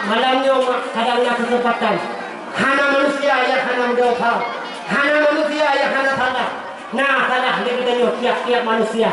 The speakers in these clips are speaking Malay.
malamnya kadangnya kesempatan. Hana manusia yang hana dosa. Hana manusia yang hana salah. Nah salah dia tiap-tiap manusia.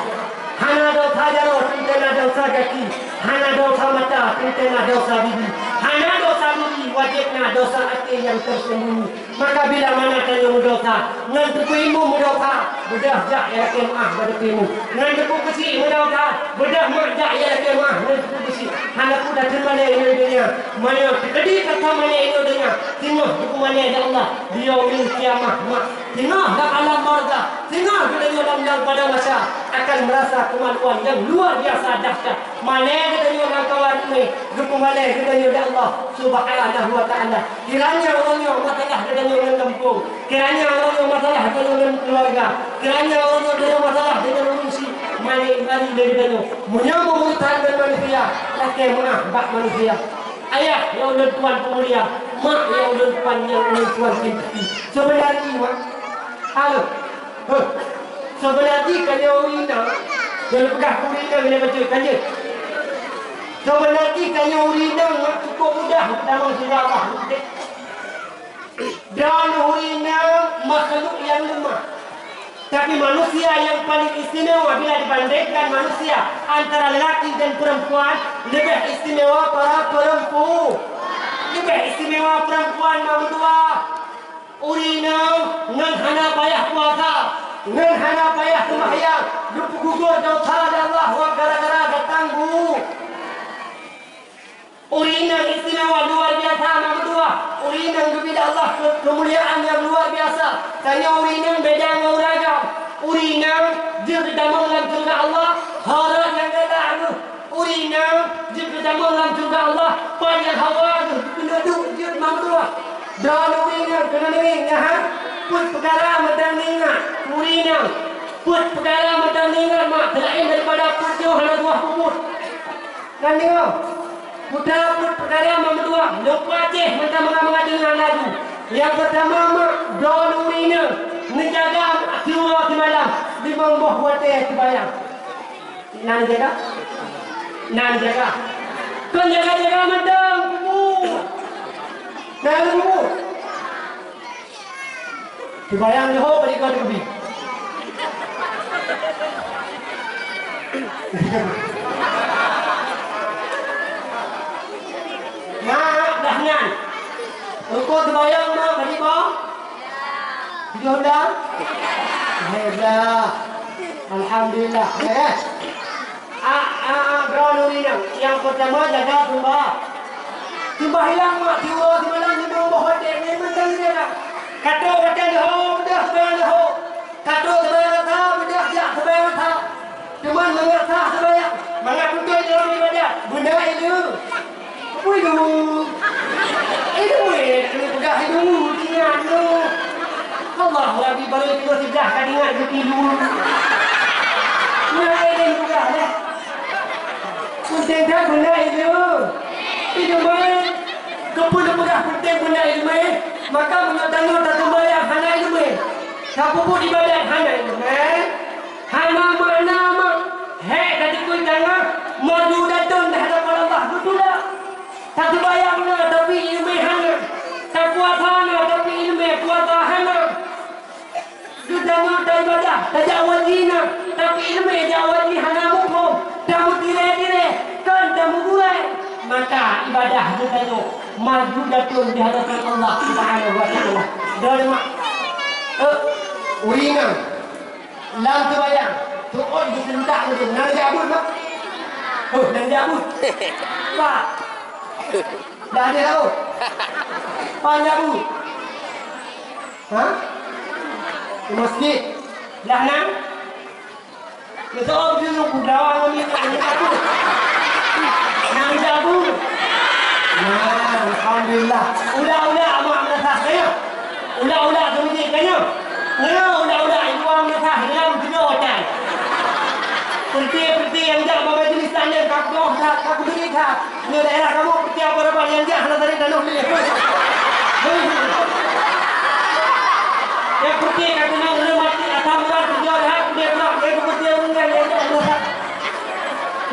Hana dosa jaro, tentena dosa kaki. Hana dosa mata, tentena dosa bibi. Hana dosa bibi, wajibnya dosa hati yang tersembunyi. Maka bila mana kamu dosa, nanti kuimu dosa, bedah jak ya kemah pada kuimu. Nanti ku kecil dosa, bedah mak jak ya kemah nanti ku kecil. Hana ku dah terima ini dunia. Mana kedi kata mana ini dunia. Tengok hukuman ya Allah. Dia min kiamah mak. Tengok dalam alam marga. Tengok kita dalam pada masa akan merasa kemaluan yang luar biasa dahsyat. Mana kita dalam kawan ini, hukuman kita ya Allah Subhanahu wa taala. Kiranya orang yang masalah dengan kampung, kiranya orang yang masalah dengan keluarga, kiranya orang yang ada masalah dengan manusia, mari dari dulu menyambung hubungan dengan manusia, laki bak manusia. Ayah yang ulun tuan pemulia, mak yang ulun tuan cintai. Sebenarnya mak, halo, sebenarnya kanya urina, jangan pegang urina bila baca kanya. Sebenarnya kanya urina mak cukup mudah dalam sejarah. Dan urina makhluk yang lemah. Tapi manusia yang paling istimewa bila dibandingkan manusia antara lelaki dan perempuan, lebih istimewa para perempuan. Lebih istimewa perempuan mamdua. Urina ngan hana payah puasa, ngan hana payah sembahyang, lupa gugur dosa Allah wa gara-gara datanggu. Urina istimewa luar biasa mamdua. Urina bila Allah kemuliaan yang luar biasa. Tanya urina beda dengan ragam. Urina dia berdamai dalam surga Allah. Harap yang kata aku. Urina dia berdamai dalam surga Allah. Panjang hawa tu kena duduk dia mamdua. Dan urina kena dengar. Put perkara macam dengar. Urina put perkara macam dengar mak. Selain daripada put dia hanya dua puput. Kan dengar? Putra perkara memdua, lupa ceh macam mengadengar lagu. Yang pertama mak dolurina, menjaga tiwa di malam, di bawah buatnya terbayang. Nan jaga, nan jaga. Kau jaga madam, kubu, nan kubu. Terbayang ni ho balik kau di Mak dahnan. Engkau terbayang mak tadi bang? Tujuh dah? Hebat. Alhamdulillah. Ya. Beralurina. Yang pertama jaga tumbah. Tumbah hilang mak tiwa di malam ni bawa hotel ni mentang dia. Kata hotel ni ho, dah sebayang ho. Kata sebayang tak, dah jak sebayang tak. Cuman mengerti sebayang. Mangat betul dalam ibadah. Benda itu. Waduh, itu kena pegang hidung, ingat tu. Allah Rabbi baru kita sebelah kan ingat ke tidur. Nah, ini pegang dah. Penting tak benda itu. Itu main. Kau pun pegang penting benda itu main. Maka mengatanggung tak sembahyang hana itu main. Siapa pun ibadat hana itu main. Hana mana mak. Hei, tadi kau jangan maju datang dah hadapan Allah. Betul tak? Tak terbayang na tapi ilmu hana. Tak puasa na tapi ilmu puasa hana. Sudah nyata ibadah. Tak jawali na tapi ilmu jawali hana mukum. Kamu tire-tire. Kan kamu buat. Maka ibadah kita itu maju datang di hadapan Allah Subhanahu wa taala. Dari mak. Urina. Lam terbayang. Tuon disentak itu. Nang jabut mak. Nang jabut. Pak. Dah ada tahu? Panjang bu. Hah? Di masjid. Dah nang? Besok dia budawa ni aku. Nang jabu. Nah, alhamdulillah. Udah amak menasah kaya. Udah kemudian kaya. Udah ibu amak menasah dalam kedua hotel. Perti yang jak bapa jenis tanya kamu tak beri tak. Ni daerah kamu perti apa rabang yang jak nak tarik danau ni. Ya perti kata nak mati atau murah kerja dah dia nak dia perti orang yang tak.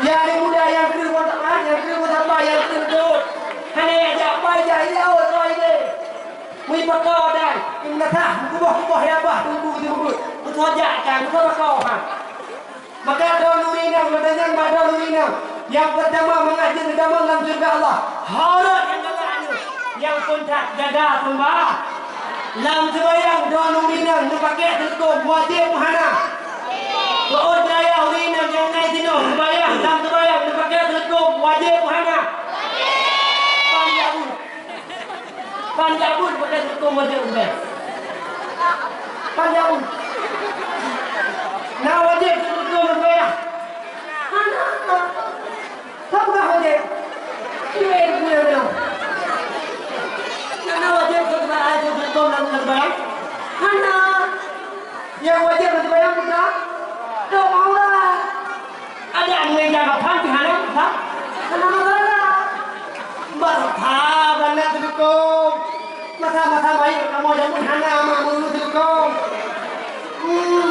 Ya ni muda yang kedua tak yang kedua apa yang kedua. Hanya Mui pakau dan imnatah kubah ya bah tunggu betul kan betul pakau ha. Maka doa mendengar pada nurina yang pertama mengajar agama dalam surga Allah. Harap yang kata yang pun tak jaga sembah. Lam sebayang doa nurina nu pakai tutup wajib hana. Doa daya nurina yang naik dino sebayang lam sebayang nu pakai tutup wajib hana. Panjabun pakai tutup wajib udah. Panjabun. Nah wajib tutup sebayang. Tahu tak wajib? Ini yang punya bilang. Karena wajib tutup dalam sebayang. Mana? Yang wajib sebayang kita? Tak mau lah. Ada yang jaga panti hana? Tak? Karena masalah. Bertah benar tutup. Masa baik kamu jamu hana mak mulu tutup.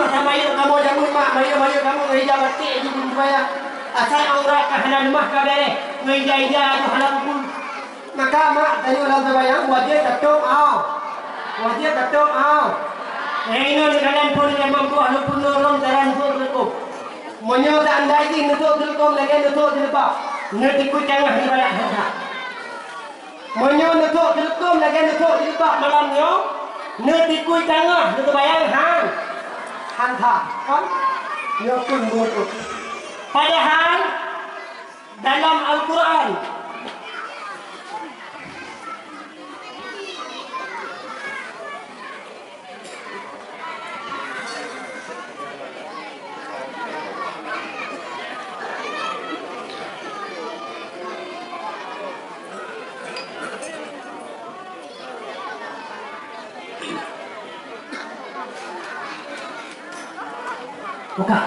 Masa baik kamu jamu mak baik kamu hijau batik di sebayang. Asal aurat kahana rumah kabeh ngeja-ija tu halal pun. Maka mak tadi dalam sebayang wajib tutup au. Wajib tutup au. Ini kalian pun yang mampu walaupun orang jalan tutup. Monyo tak andai di tutup lagi tutup lepas. Nanti ku tengah di balik harta. Monyo tutup lagi tutup lepas malam yo. Nanti ku tengah di bayang hang. Hanta kan? Yo pun mulut. Padahal dalam Al-Quran bukan.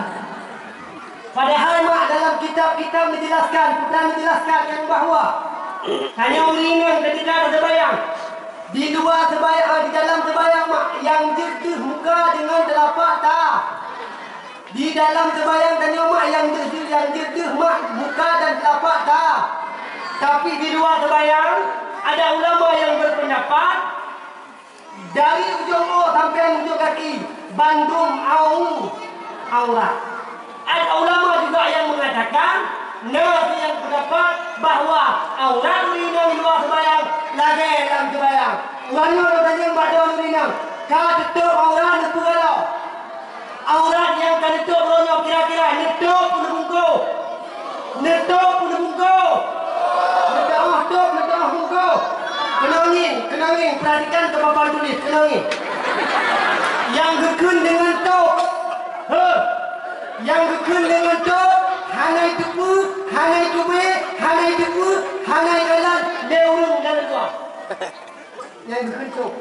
Padahal mak dalam kitab-kitab menjelaskan yang bahawa hanya uringan ketika terbayang di luar sebayang, di dalam sebayang mak yang jerduh muka dengan telapak tak. Di dalam sebayang tanya mak yang jerduh mak muka dan telapak tak. Tapi di luar sebayang ada ulama yang berpendapat dari ujung O sampai ujung kaki bandung aurat. Ada ulama juga yang mengatakan nasi yang pendapat bahawa aurat urinam di luar sebayang lagi dalam sebayang. Ulama yang pada urinam kau tutup aurat itu kalau aurat yang kau tutup ronyo kira-kira netup pun bungku, netup pun bungku, netup bungku. Kenangin, perhatikan kepapan tulis kenangin. Yang gekun dengan tok, yang gekun dengan tok, hanai tepu, hanai tube, hanai tepu, hanai jalan, leurung jalan tua. Yang gekun tok.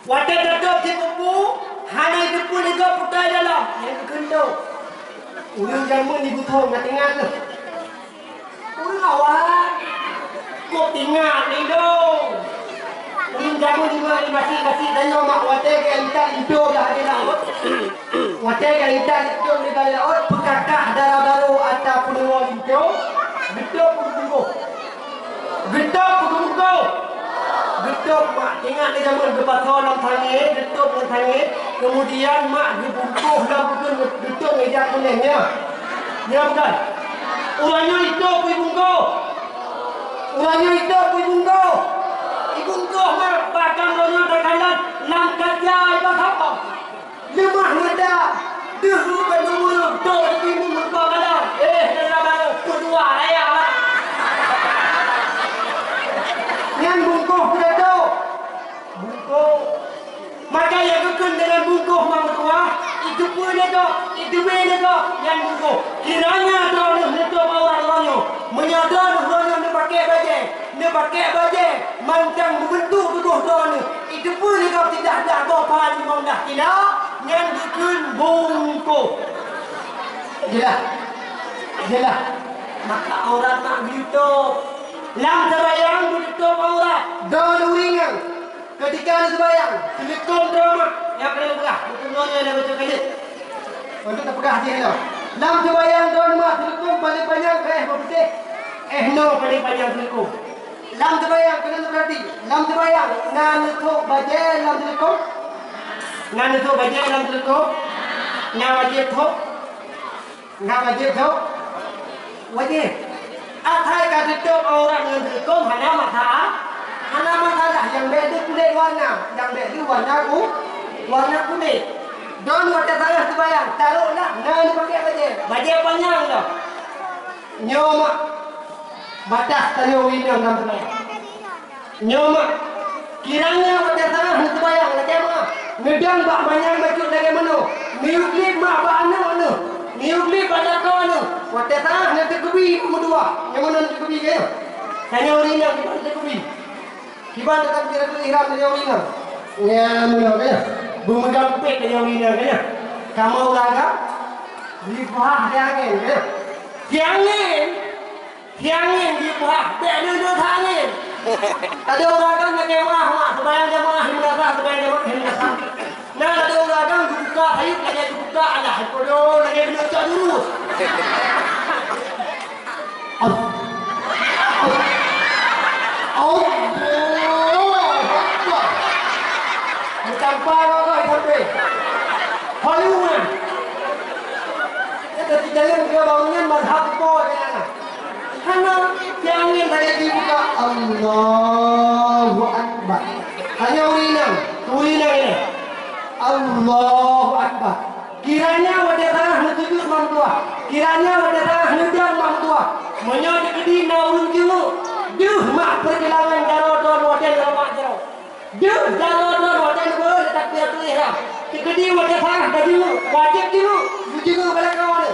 Wadah tetup si tepu, hanai tepu lega putar jalan, yang gekun tok. Urang jamun ibu thong nak tengah tu. Urang awak, kau tinggal ni dong. Urang jamun ibu masih tanya mak wadah ke kita hidup dah ada lah. Wadah ke kita hidup di dalam laut pekakah darah baru ataupun orang hidup, hidup pun tunggu. Getuk mak ingat di zaman berpasal dalam tangis, getuk dalam tangis. Kemudian mak dibungkuh dalam pukul getuk meja kuningnya. Ya bukan? Orangnya hidup pun bungkuh. Orangnya hidup pun bungkuh. Ibungkuh mak bahkan orangnya terkalan nam kerja itu apa? Lemah nada. Dehu berumur dua ribu muka kadang. Dalam baru kedua raya lah. Yang bungkuh kita tahu bungkuh. Maka yang kekun dengan bungkuh mama tua itu pun lega, itu pun lega yang bungkuh. Kiranya terlalu menutup awal orangnya, menyadar orangnya dia pakai baju, mancang berbentuk tubuh orangnya. Itu pun lega tidak ada apa-apa di mana tidak yang kekun bungkuh. Jelas. Maka aurat tak ditutup. Lam sebayang ditutup aurat. Daun uringan. Ketika ada sebayang, telekom drama yang kena pegah. Betul-betulnya ada betul kaya. Untuk tak pegah hati dia. Lam sebayang daun mak telekom paling panjang ke bersih. No paling panjang telekom. lam terbayang kena berarti. Lam terbayang. Nan itu baje lam terko. Nan itu baje lam terko. Nga wajib tu. Nga wajib tu. Wajib. Atai kata tu orang yang terko hana mata. Hana mata dah yang beda kulit warna. Yang beda warna warna kulit. Don wajah saya terbayang. Taruhlah. Nan pakai baje. Baje panjang dah. Nyoma. Batas tanya winang dalam terbayang. Nyoma. Kiranya wajah saya terbayang. Bagaimana? Ngedang bak banyak baju bagaimana? Niuklip mak bak anu. Niuklip pada kau anu. Wajah saya nanti kebi kedua. Yang mana nanti kebi kaya? Tanya winang kita nanti kebi. Kita tetap kira ihram tanya winang. Mana kaya? Bumegang pek tanya winang kaya. Kamu ulaga? Beli buah dia angin kaya. Tiangin di buah. Bek duduk angin. Ada orang kan ngekemah mak. Sebayang jamaah himrasa. Sebayang jamaah himrasa. Nah ada orang kan buka. Ayo kerja buka. Alah. Kodoh. Lagi belajar dulu. Campar kau sampai. Hollywood. Kita jalan ke bangunan mazhab kau jangan. Karena tiangin saya dibuka. Allahu Akbar. Hanya urinang ini. Allahu Akbar. Kiranya wajah tanah menunjuk mamtua. Kiranya wajah tanah menunjuk mamtua. Menyodek di naurun julu. Duh mak pergelangan jarodon wajan lemak jero. Duh jarodon wajan ber tak dia tu ihram. Kedi wajah tanah dah julu. Wajib julu. Julu balik kawan.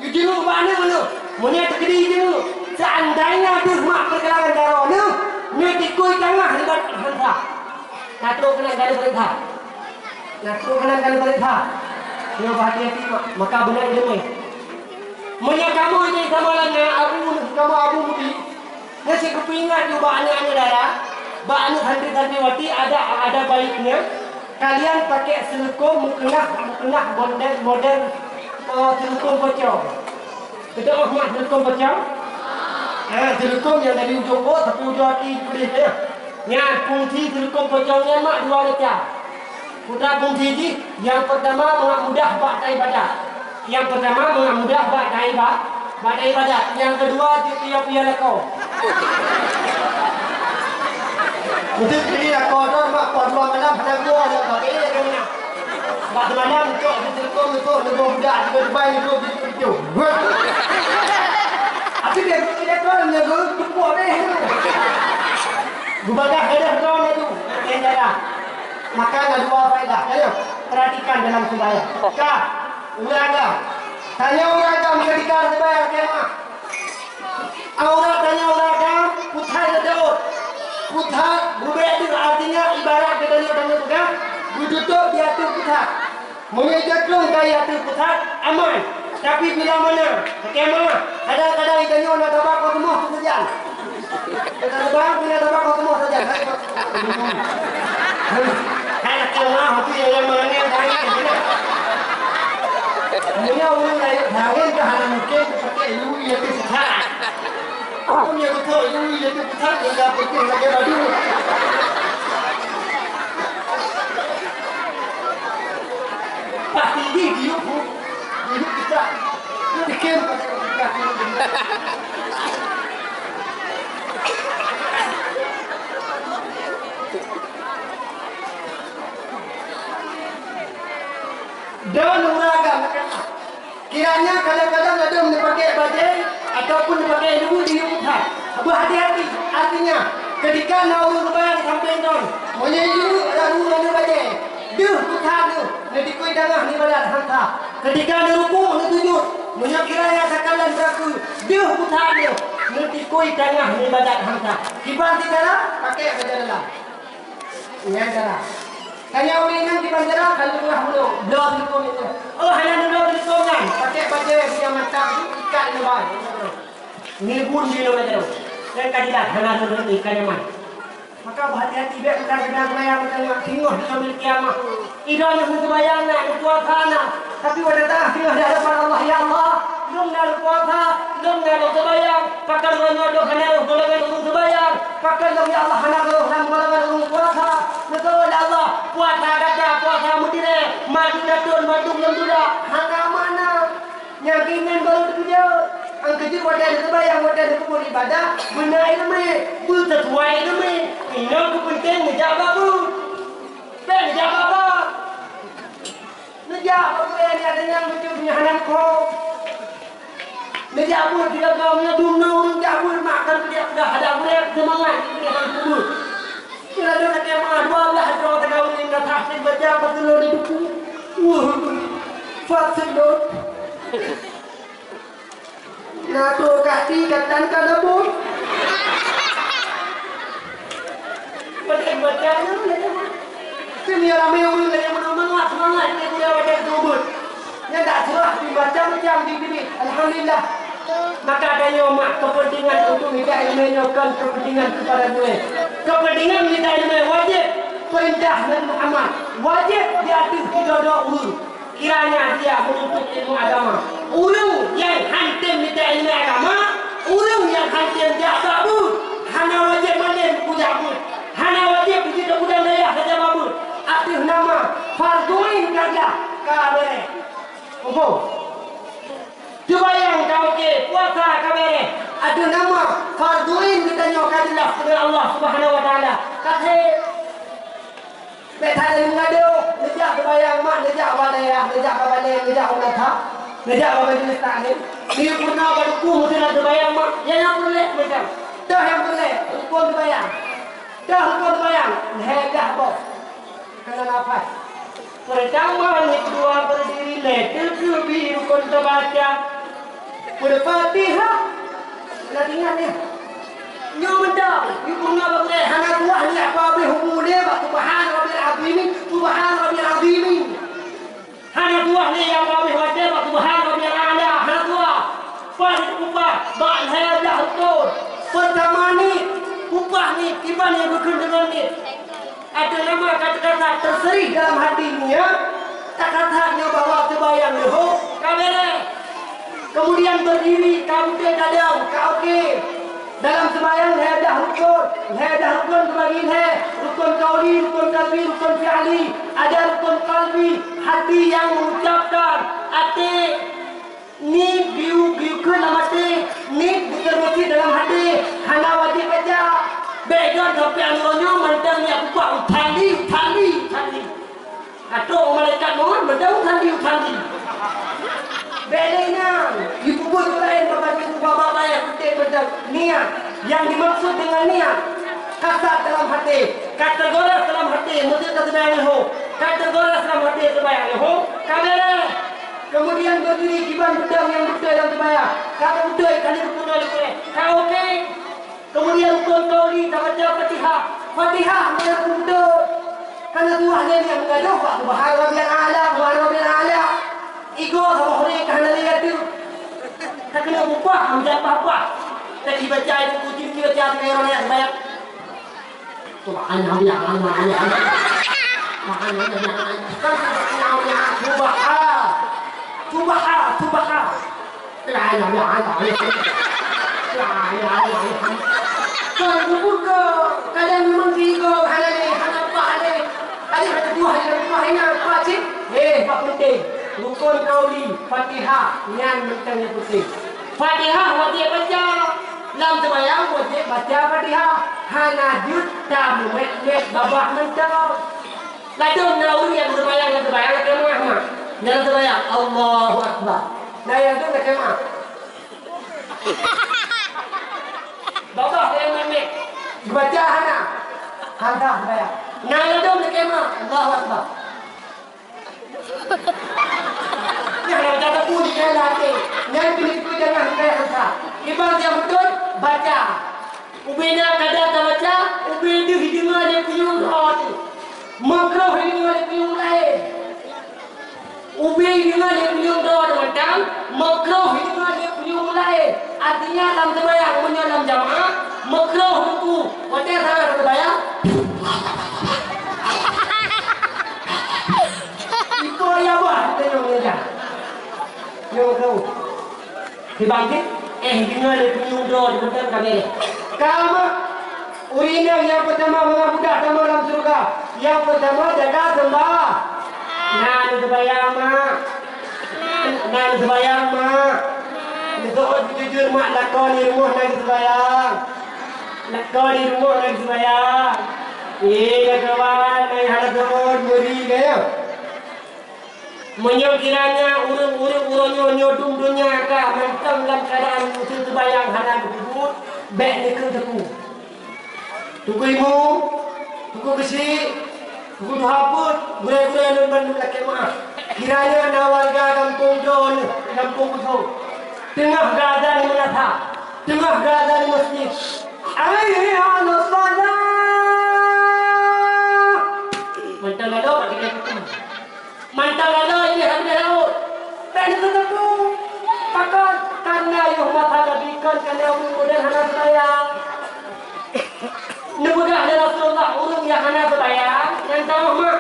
Julu mana mana. Menyodek kedi julu. Seandainya duh mak pergelangan jarodon. Metikui tengah libat hantar. Nakro kena kali perintah. Nakro kena kali perintah. Dia berhati-hati maka benar dia. Menya kamu ini sama lana abu mudi. Nasi kepingat juga anak-anak darah. Anak santri-santriwati ada baiknya. Kalian pakai silikon mukena model silikon pocong. Kita mahu silikon pocong. Silikon yang dari ujung O tapi ujung hati kulit dia. Yang fungsi silikon pocongnya mak dua macam. Putra fungsi ini yang pertama mudah bak ibadah. Yang pertama mudah bak ibadah. Yang kedua dia lekau. Untuk ini lekau tu mak dua malam pada gua dah bak ini kena. Bak malam cok silikon itu lebih mudah dibaik itu gitu. Tapi dia kan dia tu deh. Gubadah dah kau itu. Endah. Maka ada dua faedah. Ayo perhatikan dalam sembahyang. Ulaga. Tanya ulaga ketika sembahyang jemaah. Aurat tanya ulaga putar daud. Putar berubah artinya ibarat kita tanya juga. Duduk di atas putar. Mengejakan gaya atas putar aman. Tapi bila mana? Bagaimana? Kadang-kadang itanya nak tabak kau semua saja. Kita tabak bila tabak kau semua saja. Hai kemah tu yang mana yang tanya ni. Punya orang lain tanya ke hal mungkin pakai lui itu sekarang. Aku ni betul lui itu betul dia pakai lagi baju. Pasti dia kita fikir dan uraga kiranya kadang-kadang ada yang dipakai bajai ataupun dipakai ilmu di hutan. Berhati-hati artinya ketika naur bayang sampai don menyeju ada rumah bajai duh hutan tu nanti kui tengah ni badan hantar ketika ada ruku sujud menyakiranya sakalan beraku duh hutan tu nanti kui tengah ni badan hantar kiban tidak pakai badan ini cara. Kanya ulingan di bandara kalau tengah belum silikon itu. Oh hanya belum silikon kan? Pakai baju yang macam ikan lebar. Nilbun bilo macam tu. Dan kadilah hanya dulu ikan yang mana. Maka berhati-hati biar kita sedang bayang tengah singoh di sambil kiamah. Idon yang berbayang nak ketua sana. Tapi pada tengah singoh di hadapan Allah ya Allah. lumnal puasa, lumnal sembahyang, pakai ngono hana golongan urung sembahyang, pakai ya Allah hana golongan urung puasa. Betul Allah, puasa kata puasa mutire, madu datun madu lembuda, hana mana? Nyakingan baru kerja. Ang kerja wadah sembahyang, wadah kubur ibadah, benar ilmu, bersesuai ilmu. Ini kepenting menjaga bu, menjaga apa? Menjaga apa yang ada yang punya anak kau. Menjaga dia kau punya dumna orang jabur makan dia dah ada mereka semangat dia akan kubur. Kira dia nak yang dua belah dua tahun ini dah tahsin baca betul di buku. Fasilot. Nato kati katan kadabu. Betul bacanya mana? Sini ramai orang yang menolak semangat dia wadah kubur. Yang tak surah dibaca macam di Alhamdulillah. Maka adanya umat kepentingan untuk minta ilmu nyokan kepentingan kepada gue. Kepentingan minta ilmu wajib perintah Nabi Muhammad wajib diatur tiga ulur. Kiranya dia menuntut ilmu agama. Ulung yang hantam minta ilmu agama, ulung yang hantam dia sabut. Hana wajib manden puja abut. Hana wajib kita budang daya saja babut. Aktif nama farduin kaja kabere. Opo. Sembahyang kau ke, puasa kabere. Ada nama farduin kita nyokatillah kepada Allah Subhanahu wa taala. Kata Betul yang ngado, nejak sembahyang mak, nejak wadaya, nejak kabale, nejak unatha, nejak babajil taklim. Dia pernah berku mesti nak sembahyang mak. Yang boleh macam. Dah yang boleh, hukum sembahyang. Dah hukum sembahyang, dah bos. Kena nafas. Pertama ni kedua berdiri letter lebih rukun terbaca. Berfatihah. Nak ingat ni. Nyomda, ibu ngapa boleh hana tua ni apa boleh hukum dia bak subhan rabbil azim, subhan rabbil azim. Hana tua ni yang boleh wajib bak subhan rabbil a'la, hana tua. Pas upah bak hayadah betul. Pertama ni upah ni tiba ni berkenaan ni. Ada nama kata-kata terseri dalam hatinya. Kata-katanya bawa sembahyang leho, kamera. Kemudian berdiri, kamu dadang, kau okey. Dalam sembahyang ada rukun sebagian rukun qauli, rukun qalbi, rukun fi'li, ada rukun qalbi, hati yang mengucapkan, hati ni biu ke dalam hati, ni betul-betul dalam hati, hana wajib baca. Background sampai anggotnya mantap ni aku buat tali. Atau malaikat mohon mendau tali. Bedanya, ibu buat lain bapak yang penting macam niat. Yang dimaksud dengan niat, kasat dalam hati, kategoris dalam hati, mesti tersebayang leho. Kategoris dalam hati tersebayang leho. Kamera. Kemudian berdiri kiban pedang yang betul dalam terbayang. Kata betul kali betul boleh. Kau okey. Kemudian rukun qauli baca Fatihah. Fatihah betul. Karena Tuhan yang mengaduh Pak Subhan rabbil a'la, subhan rabbil a'la. Ego sama orang kerana lihat tu. Tak kena upah, menjadi apa? Tak dibaca itu kucing dia baca dengan orang yang banyak. Subhanallah, Kalau buka, kadang memang ego, hana apa ada. Ada Tuhan yang wajib. Pak penting. Rukun qauli, Fatihah yang mentangnya penting. Fatihah wajib baca. Dalam sembahyang wajib baca Fatihah. Hana juta mumet babah mentang. Lalu nauri yang sembahyang kamu Ahmad. Dalam sembahyang Allahu Akbar. Nah yang tu nak kemah. Babah yang memek. Baca hana. Hana sembahyang. Nah yang tu nak kemah Allahu Akbar. Yang nak kata pun jangan latih. Yang pilih itu jangan kayak hantar. Ibang yang betul baca. Ubina kadang tak baca, ubina hidungan dia punya hati. Makro hidungan dia punya lain. Ubina hidungan dia punya doa macam, makro hidungan dia punya lain. Artinya dalam sembahyang punya dalam jamaah, makro hukum. Macam sangat sembahyang. Itu ayah buat kita yang mengajar. Yang tahu. dibangkit dengan penyundo di bentar kami. Kamu urina yang pertama mengabudah sama dalam surga. Yang pertama jaga sembah. Nah, sebayang mak. Nah, sebayang mak. Besok jujur mak lakon di rumah lagi sebayang. Lakon di rumah lagi sebayang. Kawan, naik halat semua beri gaya. Menyokiranya urung-urung nyodung dunia ka mentang dalam keadaan musim sebayang haram kubur bek ni ke teku. Tuku ibu, tuku besi, tuku haput, gurai-gurai dan bandu laki maaf. Kiranya ada warga kampung Don, kampung Kusong. Tengah gada di menata, tengah gada di masjid. Ayah salah. Mentang lalu pakai kata. Mantap ada ini harga laut. Dan itu tentu pakai karena yang mata nabikan karena yang kemudian hana sebayang. Nebudah ada Rasulullah urung yang hana sebayang yang tahu mak.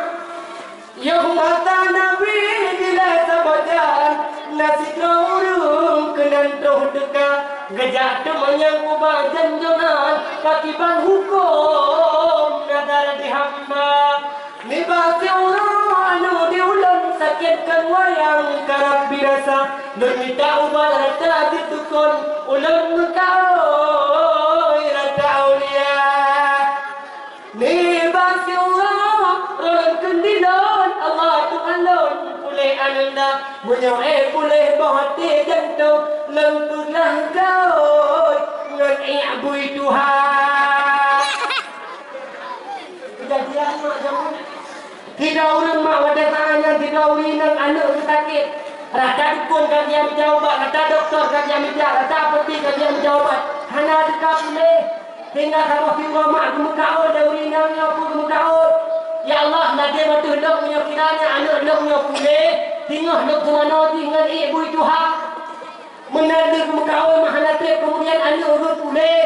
Yang mata nabi bila sebajan nasi urung kenan toh dekat gejak teman yang ubah janjonan pakiban hukum nadar di hamba. Nibati urung anu diulang sakitkan wayang karab birasa berminta ubah rata ditukun ulang kau rata ulia. Nibati urung kendilan Allah Tuhan boleh anda punya boleh bahati jantung lentulah kau ngan ibui Tuhan. Kejadian mak zaman tidak orang mak wadah tangan tidak urinan anak sakit. Rata dukun kan dia menjawab, rata doktor kan dia menjawab, rata peti kan dia menjawab. Hana dekat boleh. Tinggal kalau firman mak gemukau dah urinan aku gemukau. Ya Allah nanti betul dok punya kiranya anak dok punya boleh. Tinggal dok semana tinggal ibu Tuhan. Menada gemukau mahana trip kemudian anak urut boleh.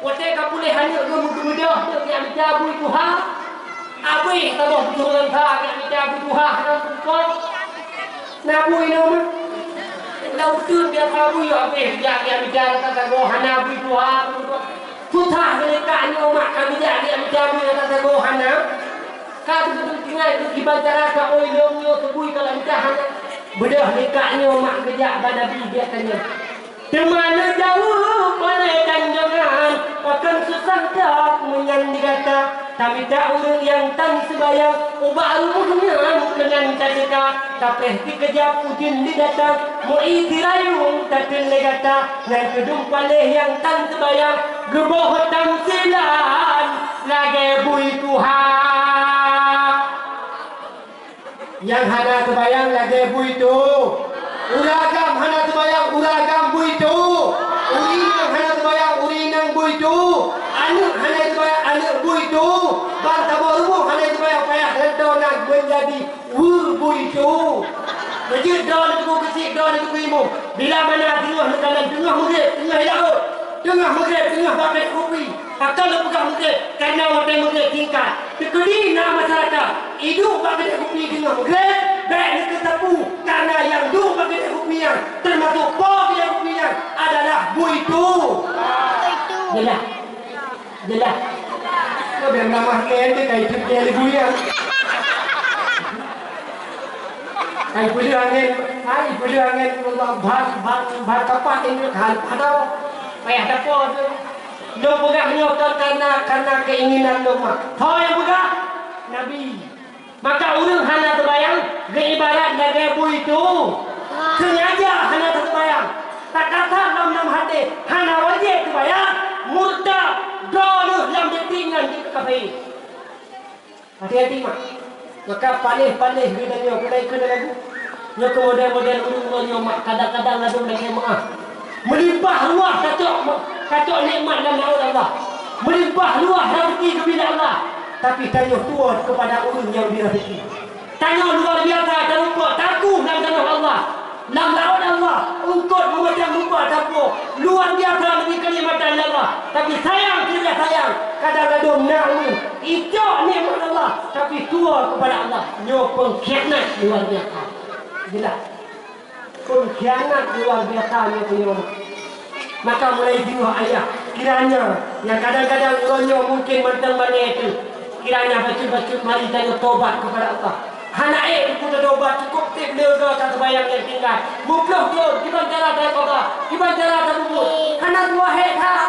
Watai kapuleh anak gemuk-gemudah dok yang menjawab Tuhan. Abi tabah turun tha yang kita butuh dan bukan nabu ini mah lautur dia tahu ya abi dia bicara kata gohan nabi Tuhan putra mereka ni mak kami dia bicara kata gohan kata betul tinggal itu dibaca ka oi longyo tebui kalau minta bedah mereka ni mak kerja nabi dia tanya Kemana jauh boleh dan jangan akan susah tak menyandi kata tapi tak urung yang tan sebayang ubah rumahnya dengan tadika tapi dikejap ujin di datang mu'i tirayung takkan legata dan kedung paleh yang tan sebayang geboh tamsilan lagi bui Tuhan yang hana sebayang lagi bui tu uragam hana sebayang uragam bui tu urinang hana sebayang urinang bui tu anak hana sebayang anak bui tu bantaba rumah hana sebayang payah ledonan menjadi bui tu majid daun itu kecil daun itu ibu bila mana tengah dalam tengah maghrib tengah laut tengah maghrib tengah pakai kopi akan lepegang maghrib kerana hotel maghrib tingkat tekedi nama masyarakat hidup pakai kopi tengah maghrib baik ni kesapu kerana yang duduk pakai kopi yang termasuk pakai kopi yang adalah bui tu jelas jelas kau biar nama kende kayak itu dia lebih yang kayak boleh angin bar kapak ini hal pada payah dapat lo pegang nyotor karena keinginan lo mak tahu yang pegang Nabi maka urang hana terbayang ibarat dari bui itu sengaja hana terbayang tak kata dalam hati hana wajib terbayang murta dolu dalam detingan di kafe hati-hati mak maka paling bedanya kedai lagu nya model urung mak kadang-kadang lagu dengan maaf melimpah luah kacok nikmat dan laut Allah melimpah luah rezeki kepada Allah tapi tanya tuan kepada urung yang direzeki tanya luar biasa dan lupa takut dalam tanah Allah dalam laut Allah untuk memecah lupa takut luar biasa bagi kenikmatan Allah tapi sayang tidak sayang kadang-kadang na'u ijak nikmat Allah tapi tua kepada Allah nyo pengkhianat luar biasa jelas pengkhianat luar biasa ni punya. Maka mulai jiwa ayah kiranya yang kadang-kadang uronyo mungkin mentang-mentang itu kiranya baca-baca mari tanya tobat kepada Allah. Anak kita tobat cukup tip lega tak terbayang yang tinggal. Muploh dia gimana cara dia kata, gimana cara dia buat. Karena dua hektar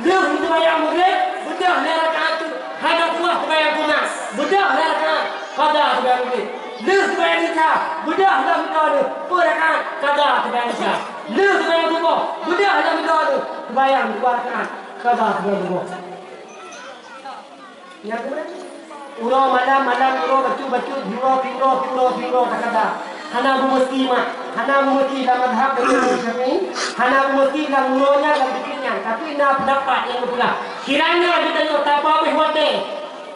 leg itu bayang murid, bedah lerakan tu. Hanya dua bayang guna, bedah lerakan kada bayang murid. Leg bayang nikah, bedah dalam nikah tu. Perakan kada bayang nikah. Leg bayang buka, bedah dalam nikah tu. Bayang dua rakan kada bayang buka. Yang kedua Uro malam uro batu piro kata. Hana mesti mah, hana mesti dalam madhab kami. Hana mesti dalam uronya dalam bikinnya. Tapi nak pendapat yang pula. Kiranya kita nak tapa wate.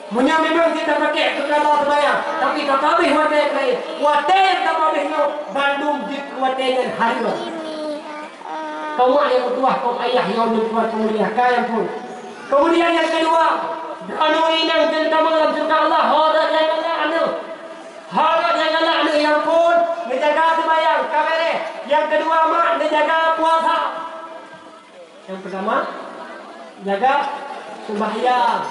Munya memang kita pakai kalau terbayang. Tapi tapa wate kai. Wate tapa behno Bandung di wate dan hari. Kau yang kedua, kau ayah yang membuat kemuliaan kaya pun. Kemudian yang kedua, anu inang cinta malam surga Allah. Horat yang anu. Horat yang anu yang pun menjaga sembahyang kamere. Yang kedua mak menjaga puasa. Yang pertama jaga sembahyang.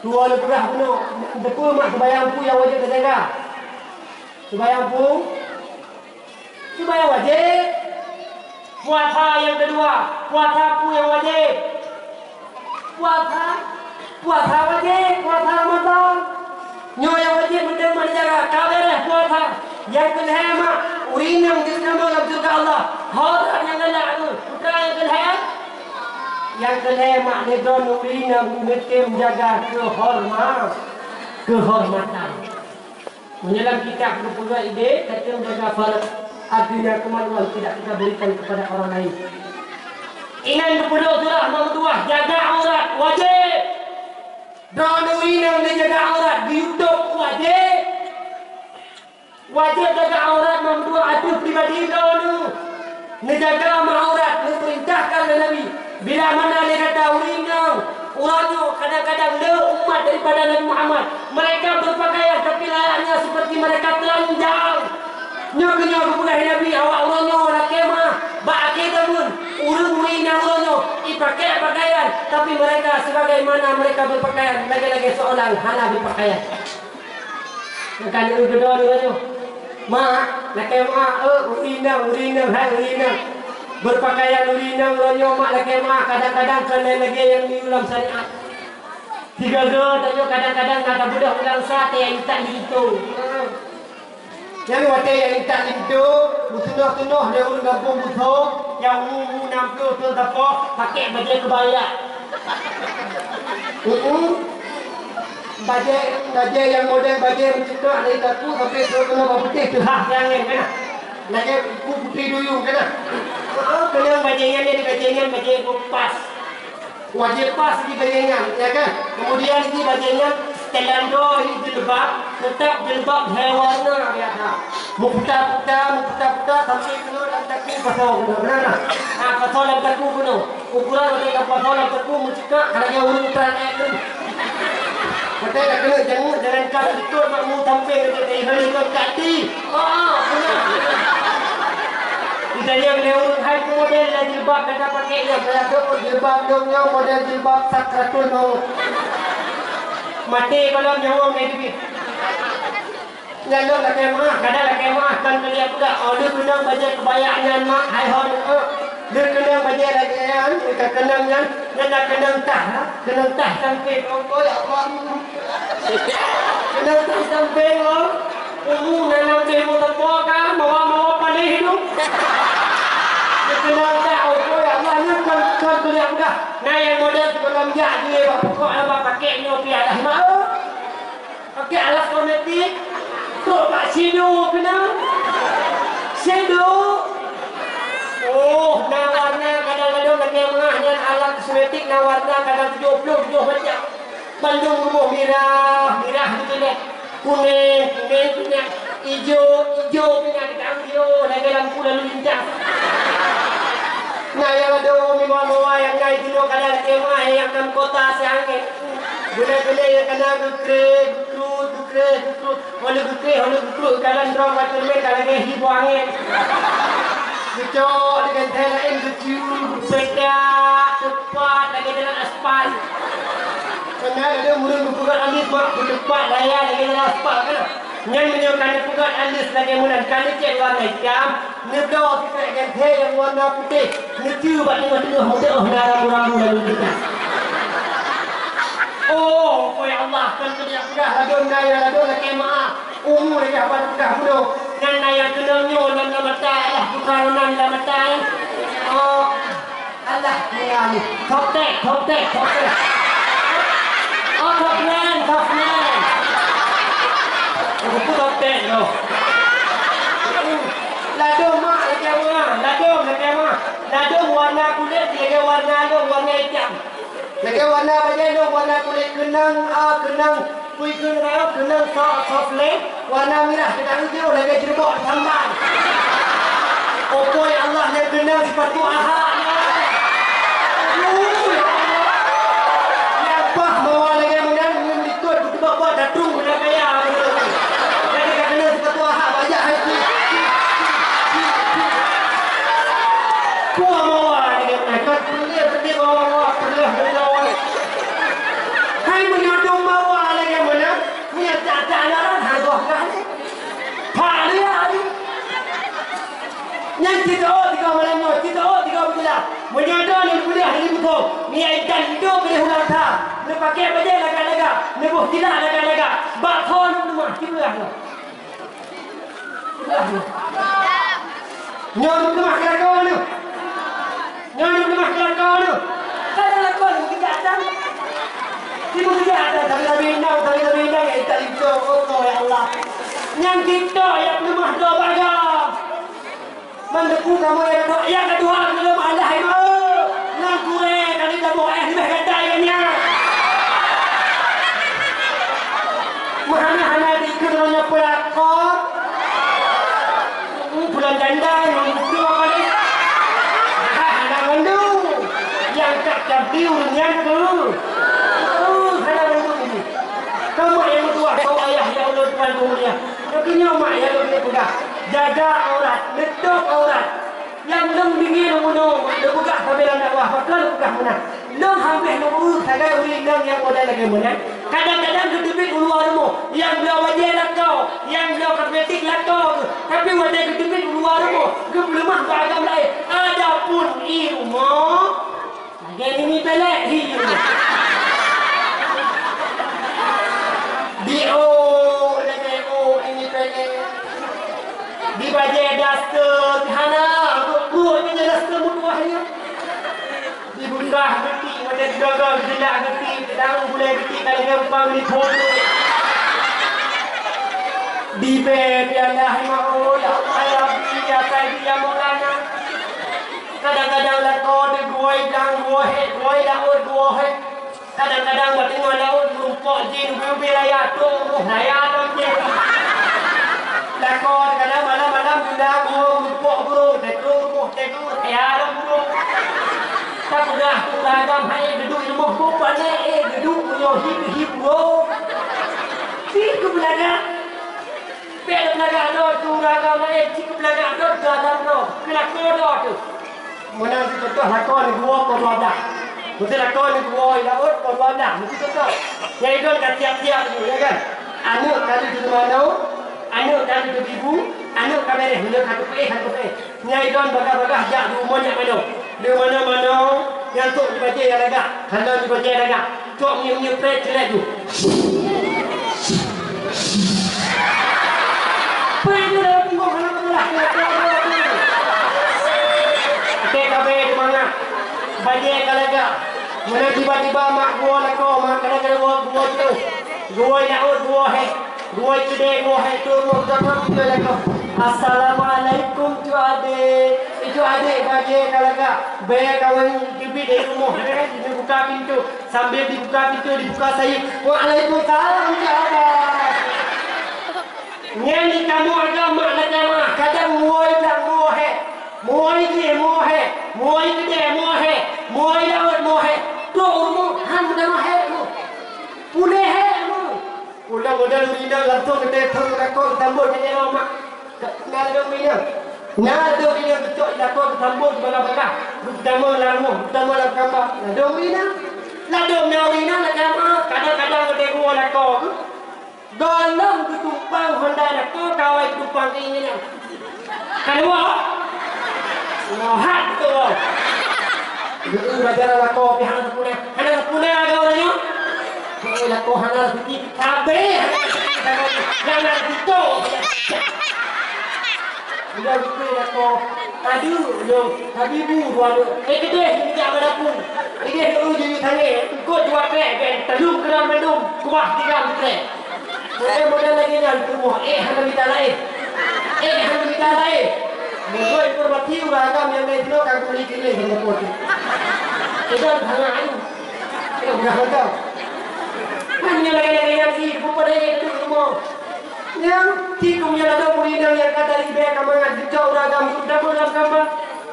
Dua lepas penuh. Betul mak sembahyang pun yang wajib terjaga. Sembahyang pun sembahyang wajib. Puasa yang kedua, puasa pun yang wajib. Puasa wajib, puasa Ramadan. Nyo yang wajib betul menjaga kabar puasa. Yang kelima, urinam di dalam surga Allah. Horat yang kelima, putra yang kelima. Yang kelima, nedon urinam mesti menjaga kehormatan. Menyelam kitab berpuluh ide, kata menjaga farad. Artinya kemaluan tidak kita berikan kepada orang lain. Inan berpuluh surah nomor 2, jaga aurat wajib. Dan urinam menjaga aurat dihidup wajib. Wajib jaga aurat nomor 2 itu pribadi dulu. Menjaga aurat diperintahkan oleh Nabi. Bila mana dia kata urinam, uranyo kadang-kadang le umat daripada Nabi Muhammad. Mereka berpakaian tapi layaknya seperti mereka telanjang. Nyo bukan Nabi awak uranyo rakema ba kita pun urinam uranyo dipakai pakaian tapi mereka sebagaimana mereka berpakaian lagi-lagi seorang hana berpakaian. Kan itu kedua uranyo. Mak rakema urinam berpakaian urinam uranyo mak rakema kadang-kadang kena lagi yang di dalam syariat. Tiga kadang-kadang kata budak ulang sate yang tak gitu. Yang wate yang tak itu, butuh dia urut kampung butuh, yang umum 60 tu dapat pakai baju kebaya. Baju yang model baju mencekak dari kaku sampai kena putih tu hak yang ni kena. Lagi putih dulu kena. Kena baju pas. Wajib pas di bajunya, ya kan? Kemudian di bajunya telando ini jilbab, tetap jilbab hewana biasa. Mukta sampai keluar dan taku pasal benar. Pasal dan taku penuh. Ukuran mereka pasal dan taku mencekak kerana urutan itu. Mereka tak kena jangan kau ikut makmu tampil dari hari ke kati. Benar. Kita yang lewat hai model jilbab kata pakai dia berada jilbab dongnya model jilbab sakratul maut. Mati kalau nyawa ni. Lalu nak kemah, kadang nak kemah kan dia pula dia kena baju kebayaan mak hai hon. Dia kena baju rakyat, kita kenangnya, dia nak kenang tah sampai oh ya Allah. Kenang tah sampai oh. Nanam demo terbuka, mawa panih itu. Kenal tak? Oh ya Allah, ni kan kuliah mudah. Nah yang model sebelum jadi, pokok apa pakai nyopi alas mau, pakai alas kosmetik, tu pak sido kenal, sido. Oh, nawarnya kadang-kadang pakai mengahnya alat kosmetik nawarnya kadang 70 macam. Bandung rumah merah gitu deh. Kuning punya, hijau punya diambil lagi lampu lalu lintas. Nah yang ada mimpi yang naik dulu kadang kemah yang enam kota seangin. Guna yang kena kukre kalan drong macam ni kalan ni buangin. Kecok dengan telain kecil, bedak, tepat lagi dalam aspal. Kenal ada murung bukan alis mak tepat layan lagi dalam aspal kan? Yang menyokong bukan alis lagi mulan kali cek warna hitam, nebdo kita dengan teh yang warna putih, netiu bak tengah muda rambu lalu kita. Oh, ya Allah, kan dia sudah ladon daya ladon lagi maaf. Umur lagi apa sudah muda. Nan daya kenangnya dalam mata Allah bukan dalam mata. Oh, Allah ni. Top tek. Oh, top man. Aku top tek no. Ladon mak lagi mah. Ladon warna kulit dia warna hitam. Lagi warna bagian dong warna kulit kenang kui kenang soft lane warna merah kenang hijau lagi jerbok sambal. Opoi Allah ni kenang sepatu ahak. Ya bah bawa lagi menang ikut buat datung budak kaya. Lagi kenang sepatu ahak banyak hati. Kuah bawa lagi menang kau pergi bawa hai menyodong bawa lagi mana punya tak-tak harga kan hari yang tiga malam tiga bulan menyodong ni boleh hari betul ni ikan hidup boleh hulang tak ni pakai baju laga ni buh tidak laga bak thon rumah kita nyodong rumah kelakon ni kada lakon kita datang Ibu tidak ada tapi bintang yang tak hijau. Oh ya Allah. Yang kita yang lemah doa baga. Mendepu kamu yang kedua belum Allah itu. Nang kure kali dah bawa air lebih kata ianya. Mahana di kerana pelakon. Bulan dandang itu apa ni? Ada mandu yang tak campur yang tu. Kamu yang berdua, kau ayah yang Allah Tuhan dunia. Akhirnya mak yang lebih pegang. Jaga aurat, letup aurat. Yang lem dingin menung, dia buka kabilan dakwah, bakal buka mana. Lem hampir nombor sagai uri lem yang modal lagi mana. Kadang-kadang kedebit keluar rumah, yang beliau wajah lah kau, yang beliau kosmetik lah kau. Tapi wajah kedebit keluar rumah, kebelemah beragam lain. Adapun ilmu, yang ini pelak hiu. Ini pelek. Di bajai daster hana buatnya daster mutuahnya. Di bundah geti ada gagal jelak geti dalam boleh geti kalau gampang ni foto. Di bed ya Allah ya Rabbi ya Sayyidi ya Maulana. Kadang-kadang lah kau de goi daun goi. Kadang-kadang buat tengok laut rumput jin beraya tu raya tu. Lakon kadang malam-malam sudah rumput burung tekuk ya burung. Tak sudah tu agam hai duduk di rumah bukan duduk punya hip bro. Cik belaga. Pek belaga tu agam cik belaga dalam kelakon tu. Mana contoh lakon dua perwada. Betul lakon ni boy laut perwada mesti contoh. Yang itu kan tiap-tiap tu ya kan. Anak kali tu mana? Anak kali tu ibu, anak kali ni hanya satu pe. Yang itu baga-baga jak di rumah jak mana? Di mana-mana yang tok dibaca ya laga. Kalau dibaca laga, tok punya pe celak tu. Pe tu dah tunggu kalau betul lah. Okey kabe di mana? Bajai kalaga. Mana tiba-tiba mak gua nak kau mak kadang-kadang gua tu. Gua yaud gua hai. Gua cedek gua hai tu gua dapat tu lah kau. Assalamualaikum tu adik. Itu adik bajai kalaga. Bayar kawan tibi di rumah kan dibuka pintu. Sambil dibuka pintu dibuka saya. Waalaikumsalam tu adik. Nyanyi kamu agama nak jamaah. Kadang muai dan muai. Muai dia muai. Muai dia muai. Muai laut muai. Tu umum ham dah muai mu. Pulih mu. Ulang modal mina langsung kita thong rakon tambut ke dia mak. Nado mina. Nado mina betul rakon tambut bala-bala. Pertama lamu, pertama la kamba. Nado mina. Nado mina la kamba. Kadang-kadang kita gua rakon. Golong tumpang Honda rakon kawai tumpang ini ni. Kedua. Lohat tu. Itu belajar rakon pihak sepune. Hana sepune ada orangnya. Lah kau hana pergi kabe. Jangan gitu. Dia gitu lah kau. Tadi yo habibu dua. Kedua ni jangan ada pun. Ini dulu jadi tanya. Kau dua trek, telung gram mendung, kuah 3 trek. Model lagi yang semua. Hana minta lain. Hana minta lain. Mungkin informasi uragam yang lain tu kan boleh kini dengan pot. Kita hana ayu. Kita bukan tahu. Hanya lagi yang si bukan itu semua. Yang si kumnya ada muridang yang kata ibe kamangan dicau ragam sudah dalam gambar.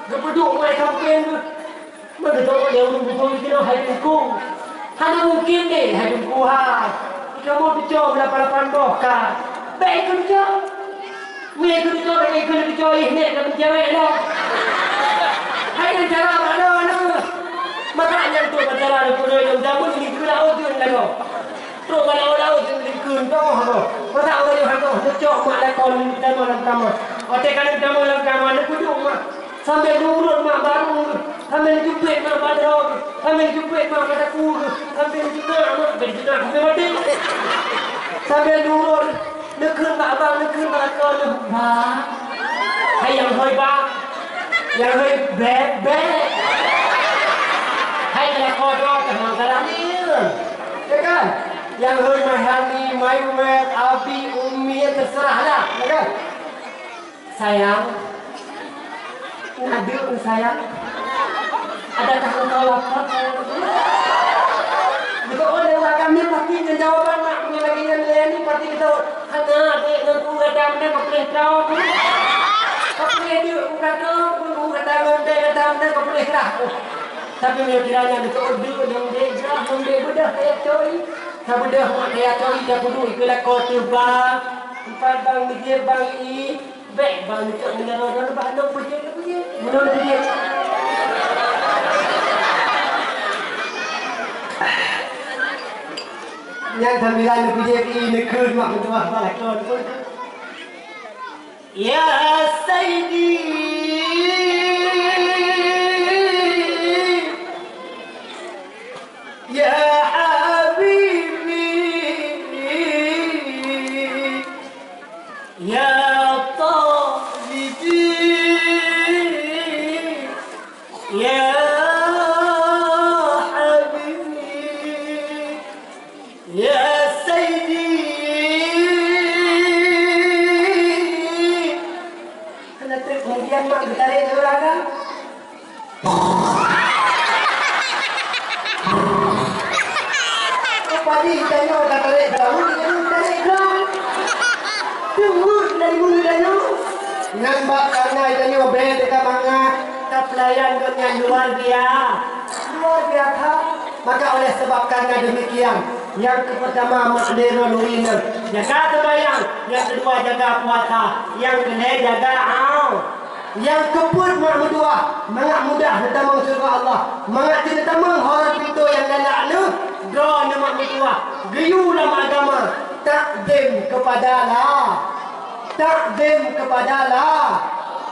Gepeduk mai kampen tu. Betul dia betul itu hai hukum. Hanya mungkin deh hai hukum ha. Kamu dicau berapa boka. Baik kerja. Mereka dicau baik kerja dicau ini dan cewek dah. Hai cara mana. Makanya tu bicara pun yang zaman ni kena ujung lalu. Terus kalau yang dikun tu apa? Masa orang yang hantu cocok mak dah kau ni kita malam kamar. Otak kan kita malam kamar ni kuduk mak. Sambil nurut mak baru. Sambil jupit mak baru. Sambil jupit mak kata kur. Sambil juga mak berjina sampai mati. Sambil nurut. Nekun mak abang nekun mak kau ni. Bah. Hai yang hoi bah. Yang hoi beb. Hai kalau kau doa jangan salah ni. Ya kan? Yang hoi mahani, maiwet, abi, umi, terserahlah, ya kan? Sayang, ada sayang. Adakah engkau lapar? Jika oleh kami pasti jawaban mak punya lagi yang ini pasti kita hanya adik ngaku kata anda kapal kau. Kapal dia kata pun kata anda kapal kau. Tapi kiranya betul dong dia bedah saya coy. Sabudah mak dia coy dia kudu ikulah kau tu bang. Empat bang dia bang i. Baik bang cak menara bang nak punya. Menurut dia. Yang sembilan punya i nekun mak mentua balik kau tu. Ya Sayyidi. Ya Habibi Ya Tabibi Ya Habibi Ya Sayyidi. Kenapa kemudian mak bertarik orang kan? Padi tanya dah tarik tahu dia tarik dah. Tunggu dari mula tanya. Nampak karena tanya bel dekat manga pelayan dengan luar biasa. Maka oleh sebab karena demikian, yang pertama maknero luina, jaga sembahyang, yang kedua jaga puasa, yang ketiga jaga yang keput mak kedua, mangat mudah datang surga Allah. Mangat tidak tamang horor pintu yang galak lu. Doa nama tua, geyu dalam agama, takdim kepada Allah, takdim kepada Allah,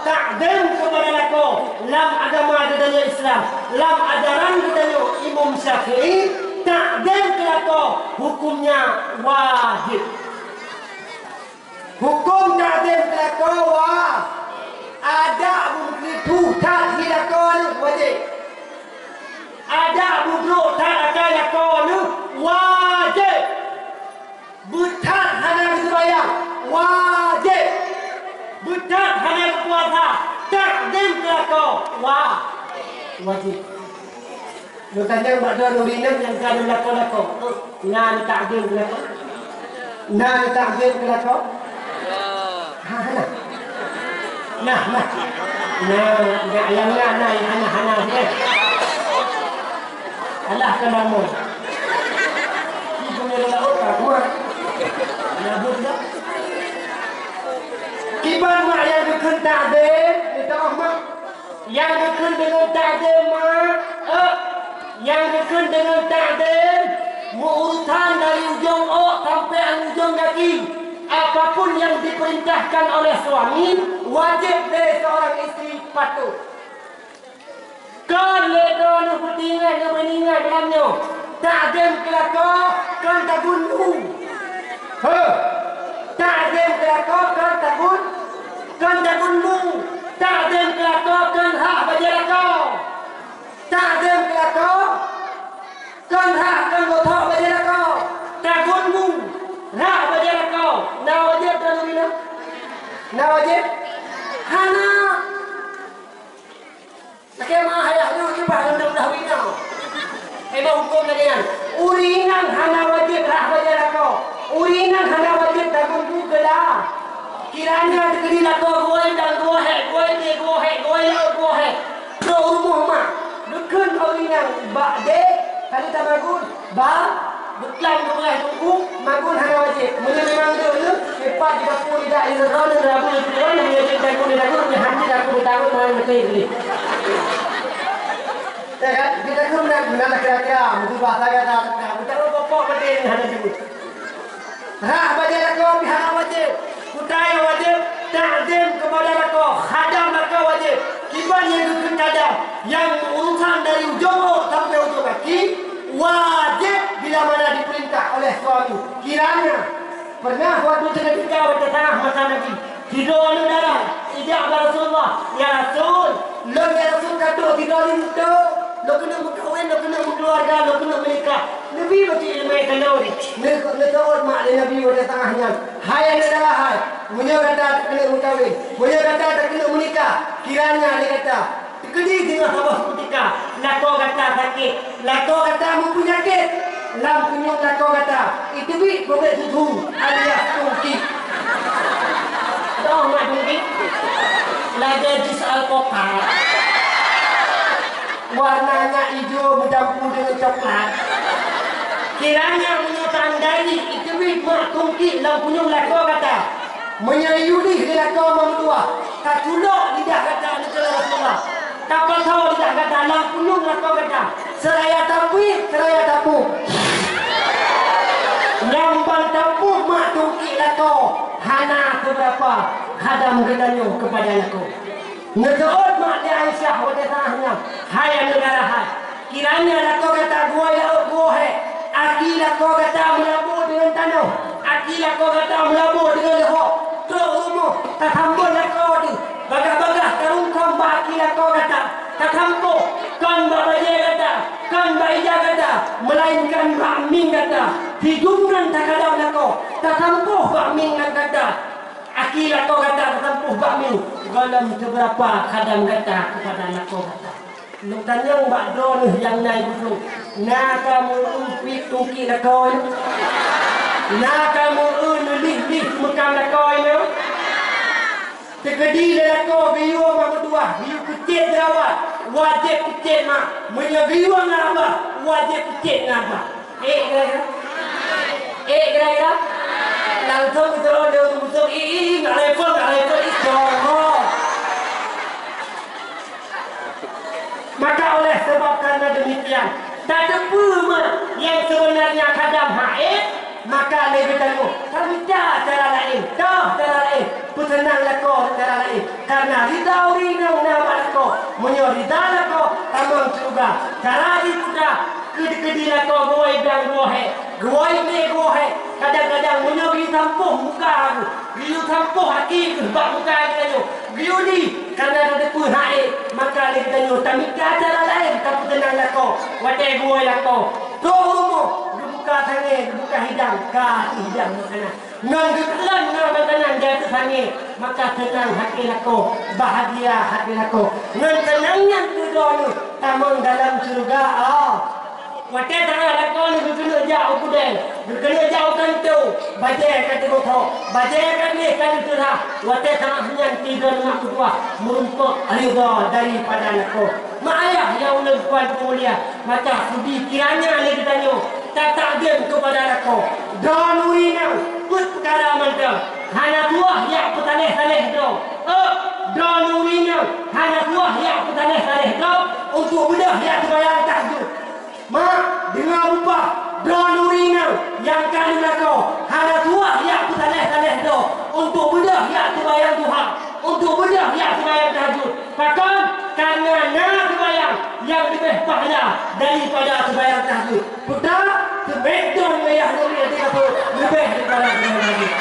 takdim kepada Allah. Dalam agama adanya Islam, dalam ajaran adanya Imam Syafi'i, takdim kepada Allah, hukumnya wajib. Hukum takdim kepada Allah, ada begitu tak hilakan wajib. Ada buduk tak ada yang kau wajib. Bukan hanya sembahyang wajib. Bukan hanya puasa takdim kau wajib. Lu tanya pada Nurina yang kan lakon. Nan takdim kau. Nan takdim kau. Nah. Nah, yang hana. Allah kena mu. Ibu ni dah otak kuat. yang berkena dengan takdim yang berkena dengan takdim urutan dari ujung sampai ujung kaki. Apapun yang diperintahkan oleh suami wajib dari seorang isteri patuh. Kan ledon bertingan dan meningan dalamnya takdim kelakar kan tagunung. Takdim kelakar kan tagunung. Takdim kelakar kan hak berjelakar. Takdim kelakar kan hak kan gotok berjelakar. Tagunung hak berjelakar. Nah wajib dan mina. Nah wajib. Hana. Bagaimana hayahnya coba dah wina. Emang hukum dengan uringan hana wajib hak berjelakar. Uringan hana wajib tagunung kelah. Kiranya dikelilah kau goy dan goy ke rumah mak dukun orang bak dek kalau tak magun bak beklam rumah tunggu magun hanya wajib memang dulu cepat di dapur tidak di dalam rabu di dalam dia dapur di hati dapur takut main mesti ini kan kita kena kira-kira mesti bahasa kata kita pokok penting hanya dulu baca kau pihak wajib kutai wajib takdim kepada lako khadam lako wajib kiban yang dukun kadam yang urusan dari ujung sampai ujung kaki wajib bila mana diperintah oleh suami. Kiranya pernah waktu ketika bertengah masa Nabi tidur anu darah tidak Rasulullah ya Rasul lo ya Rasul kata tidur itu lo kena berkahwin lo kena berkeluarga lo kena menikah Nabi bagi ilmu kenal ni nekawat mak Nabi pada tengahnya hai adalah hai punya kata tak kena berkahwin punya kata tak kena menikah kiranya dia kata kedi dengan sabah ketika lako kata sakit lako kata mempunyai sakit lam punya lako kata itu bi boleh susu alias tungki dah mak tungki lagi jus alkohol warnanya hijau bercampur dengan coklat. Kiranya punya tandai itu bi mak tungki lam punya lako kata menyayudi di lako memtua tak culok lidah kata Rasulullah. Kapal tahu tidak kata lang punyung lako kata seraya tapu nyambang tapu mak tungki lako hana keberapa hadam gedanyo kepada lako ngedoot mak di Aisyah pada tanahnya hai negara hai kiranya lako kata gua laut gua hai aki lako kata melabur dengan tanah aki lako kata melabur dengan lehok ke rumah tak hambur lako tu bagah-bagah karungkam baki lako kata tak hambur kan babaja kata kan baija kata melainkan bakming kata hidungan tak ada lako tak hambur bakming kata aki lako kata tak hambur bakming galam seberapa kadang kata kepada lako kata lu tanyang bak drone yang naik betul na kamu upit tungki lako na kamu lih mekam lako ini tegedi lako biu apa berdua biu kecil terawat wajib kecil mak menyebiu ngapa wajib kecil ngapa kira-kira langsung terus dia musuh nggak level istirahat. Maka oleh sebab karena demikian tak ada pun yang sebenarnya kadam haid maka lebih tahu kami dah cara lain petenang lako cara lain karena rida nama lako menyorida lako tamang juga cara itu dah kedi lako goy dan goy kadang-kadang menyori tampuh muka aku biu tampuh hati bak muka kita biu ni karena ada pun haid maka lebih tahu tapi cara lain tak petenang lako watai goy lako rumah buka tangan, buka hidang, hidang makanan. Nang kekelan nang makanan jatuh tangan, maka tenang hati aku, bahagia hati aku. Nang tenangnya kedua tamang dalam surga. Watai tangan aku ni berkena jauh kudel, berkena jauh kantu, baca kata kotor, baca kata kata surah. Watai tangannya tiga dengan kedua, merumpuk ridha daripada aku. Mak ayah yang lebih mulia, maka sudi kiranya lagi tanya. Tak takdim kepada aku dan urinau put perkara mantap hanya tuah yang petaleh-taleh do dan urinau hanya tuah yang petaleh untuk bedah yang terbayang tahajud. Mak, dengar upah drone urinang yang kali nakau. Hana tua yang kutaleh-taleh do. Untuk bedah yang terbayang Tuhan. Untuk bedah yang terbayang tahajud. Bahkan karena terbayang yang lebih pahala daripada terbayang tahajud. Bedah sebetulnya meyah dari dia tu lebih daripada terbayang tahajud.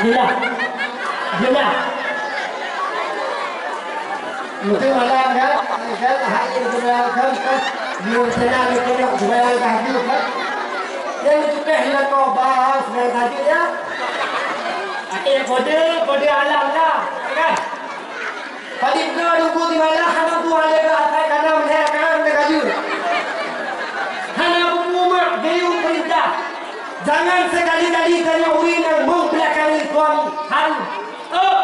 Jelas. Jelas. Mungkin malam kan, kan hari terbayang kan. Dia senang nak terbayang tahajud kan. Yang juga hendak kau bahas terbayang tahajud ya. Kode alam lah, kan? Pada kau nunggu di mana hana Tuhan lega atas kanan menherkan negaju. Hana umat deyu perintah. Jangan sekali-kali tanya urinang membelakangi suami haru. Oh,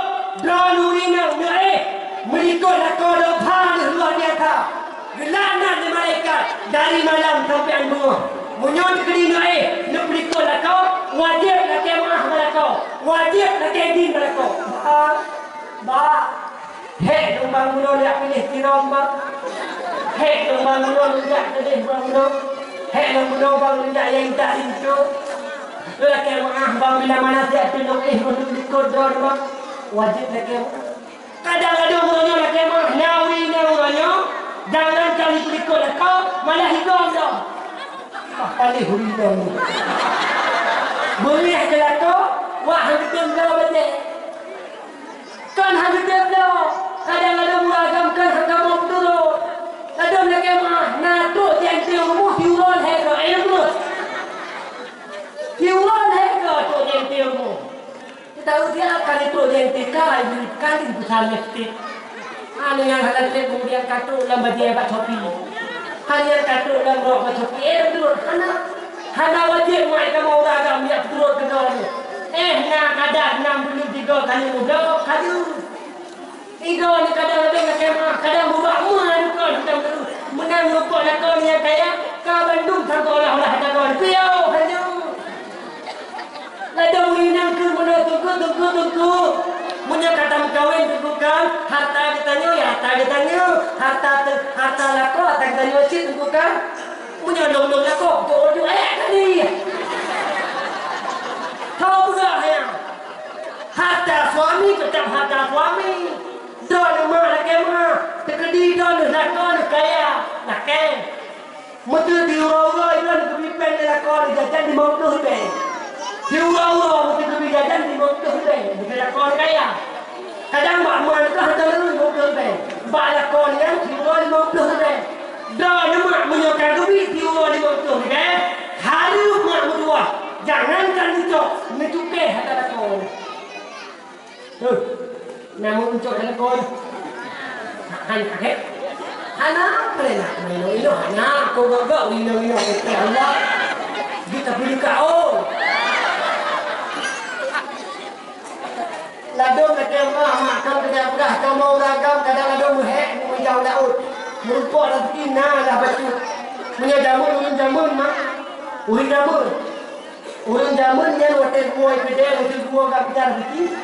drone urinang menikah kau depan luar biasa. Gelanan di malaikat dari malam sampai bunga. Munyon kerina nak menikah kau wajib nak kemah kau. Wajib nak kedin kau. Ba hei dong bang muno lihat pilih tiram bang. Hei dong bang muno lihat pilih bang muno. Hei dong muno bang lihat yang tak itu. Lihat kemah bang bila mana siap tunduk untuk dikodor bang. Wajib nak kemah. Kadang-kadang muno nak kemah nawi nawanyo. Jangan kali berikut kau malah hidup dah. Kali huri dah. Boleh kalau kau wah hidup dah betul. Kan hidup dah. Kadang-kadang muragam kan agama turun. Kadang nak kemah nato yang tiumu tiuron hego ilmu. Tiuron hego tu yang tiumu. Kita usia kali tu yang tikai kali besar mesti. Hanya yang halal kemudian katuk dalam baju yang Shopee. Hanya katuk dalam rok Shopee. Betul. Hana wajib mai kamu orang agam dia turut ke dalam. Nak kadang 63 kali muda kali. Tiga ni kadang-kadang nak kemah, kadang buat muan kau sedang menang lupa nak kau ni kaya kau Bandung tak olah-olah tak kau. Piau hanya. Ladang minang ke mana tunggu. Punya kata kawin tentukan harta ditanya ya harta ditanya harta lako harta ditanya sih tentukan punya dong lako tu kali kau bukan yang harta suami tetap harta suami don rumah nak kemah terkedi don lako kaya nak ke mesti diurau-urau don kepipen lako jajan di mau tu be diurau-urau mesti kebijakan di mau tu be bukan lako kaya. Kadang mak man kah terus mobil be. Bala kon yang diurau di mobil be. Dah mak menyokan duit diurau di mobil be. Hari mak berdua. Jangankan itu mencuke hadapan kon. Tuh. Namun uncok dalam kon. Han kakek. Hana pelena. Ino hana ko gagak ino ke Allah. Kita beli kau. Ladung kata mak kau kata bedah kau mau ragam kadang-kadang muhek menjauh laut merupakan rezeki lah baju punya jamun mak urin jamun yang hotel kuai pede hotel kuai kat bicara rezeki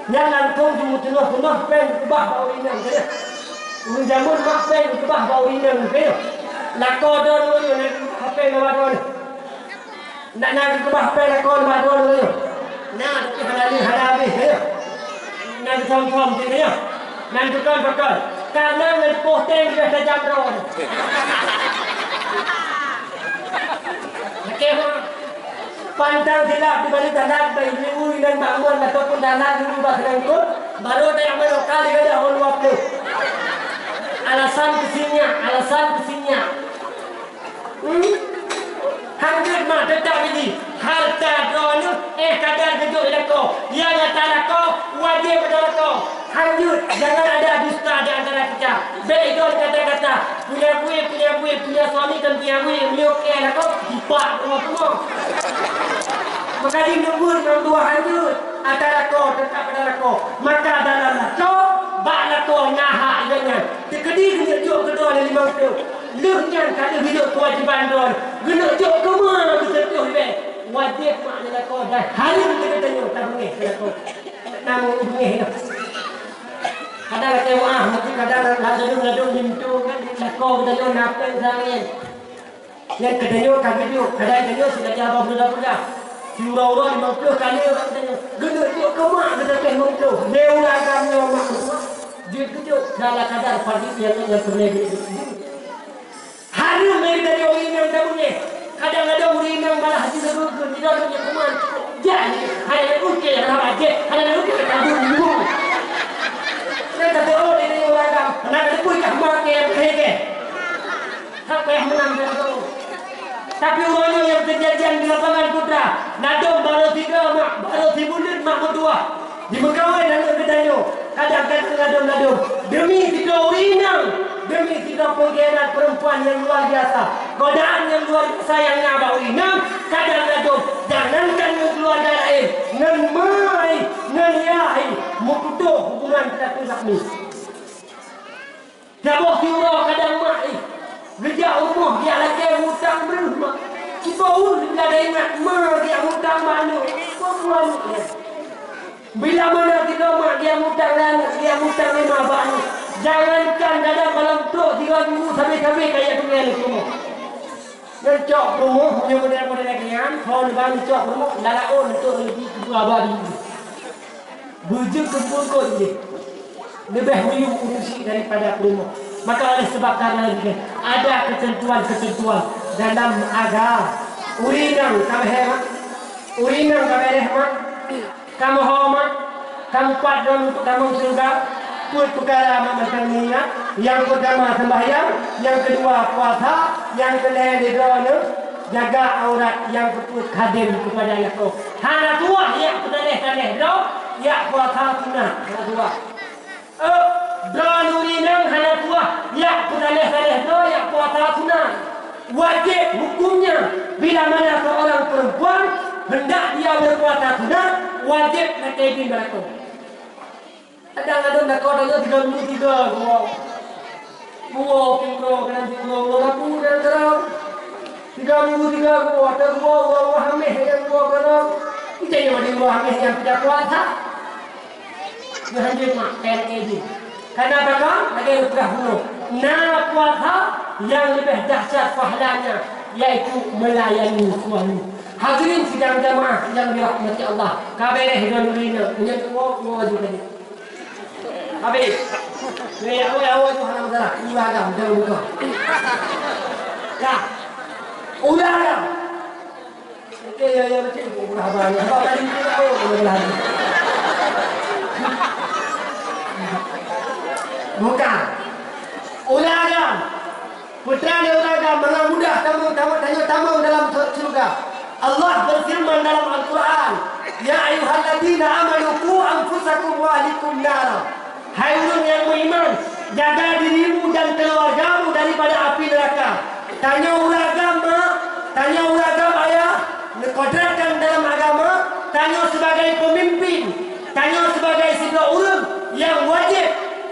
yang langsung cuma tengah pen kebah bau inang dia urin jamun mak pen kebah bau inang dia lako don lu nak hape nama don nak kebah pen lako nama don lu nah tapi habis dia nanti thom tu ya. Nanti kan bakal. Karena nanti posting dia sejam drone. Okey. Pantang silap di balik tanah bayi ibu dan bangun ataupun tanah dulu bahkan itu baru ada yang melokal dia dah hol waktu. Alasan kesinya. Hangat mah tetap ini harta drone kadang kejut lako yang nyata lako wajib pada lako hanyut jangan ada dusta di antara kita beidon kata-kata punya suami dan punya bui meliuk lako dipak semua maka dinubur dua hanyut antara lako tetap pada lako maka dalam lako bak lako ngahak dengan tekedi kejut kedua dari 50 Lehnya kalau hidup kewajiban don, guna jok ke mana betul be. Wajib makna kau dah hari kita tanya tak boleh kau. Namun boleh. kadang kecewa mungkin kadang ladung pintu kan lakon kita napen sangin yang kedua kami tu kadang kedua sudah jawab sudah Surau-urau 50 kali orang tanya, gede tu kemak kita teh mungkin, dewa kami orang dia tu dalam kadar pagi yang pernah hari mereka dari orang yang tak boleh, kadang-kadang orang yang malah hati terbuka, tidak punya keman, jadi hanya ukir yang aja, hanya ukir yang kabur dulu. Saya kata orang ini orang kam, nak ada pun kah mak yang keke, apa yang menang tu. Tapi orangnya yang kejadian di lapangan putra, nadom baru 3 mak, baru 3 bulan mak berdua. Di Mekawai dan Kedanyo, kadang-kadang nadom. Demi 3 urinang, demi 3 pengkhianat perempuan yang luar biasa. Godaan yang luar biasa yang ngabak urinang, kadang-kadang jangankan yang keluarga lain, ngan mai, ngan yai, mukutuh hubungan kita pusat ni. Jabok tiura kadang mai. Gejak umur dia lagi hutang berumah. Kita dia ada ingat mak dia hutang mana. Perempuan dia. Bila mana kita mak dia hutang anak dia hutang 5 banyak. Jangankan dalam malam tu 3 minggu sampai kayak pengen semua. Dan cok rumah punya model-model lagian. Kalau bang cok rumah lalaon untuk lebih abadi. Bujuk kepukul dia. Lebih huyung urusi daripada rumah. Maka oleh sebab karena ada ketentuan-ketentuan dalam agama. Urinang kamu hemat, urinang kamu rehmat, kamu hormat, kamu padam untuk kamu surga. Put perkara macam ni ya. Yang pertama sembahyang, yang kedua puasa, yang ketiga jaga aurat, yang keempat khadim kepada Allah. Hana tua yang peneleh-peneleh do, ya puasa sunnah. Hana tua. Dan urinang hana tua ya penaleh-taleh do ya puasa sunnah. Wajib hukumnya bila mana seorang perempuan hendak dia berpuasa sunnah wajib nak kaitkan belakang. Kadang-kadang nak kau dah 3 minggu 3 gua pingro kan gua aku kadang 3 minggu 3 gua ada gua hamil yang gua kena kita yang ada gua hamil yang tidak puasa. Jangan dia makan ini. Kenapa kan? Lagi berahulu. Nah puasa yang lebih dahsyat pahalanya yaitu melayani suami. Hadirin sidang jamaah yang dirahmati Allah. Kabeh dan urina punya semua wajib tadi. Habis. Ni awal tu haram salah. Ini agam jauh buka. Ya. Ulang. Okey ya betul. Berapa banyak. Apa tadi kita tahu lagi. Bukan. Ulagam. Putra dia ulagam. Malah mudah tamu dalam surga. Allah berfirman dalam Al-Quran. Ya ayuhalladzina amanu qu anfusakum wa ahlikum nara. Hai orang yang beriman, jaga dirimu dan keluargamu daripada api neraka. Tanya ulagam ayah. Kodratkan dalam agama. Tanya sebagai pemimpin. Tanya sebagai sebuah orang yang wajib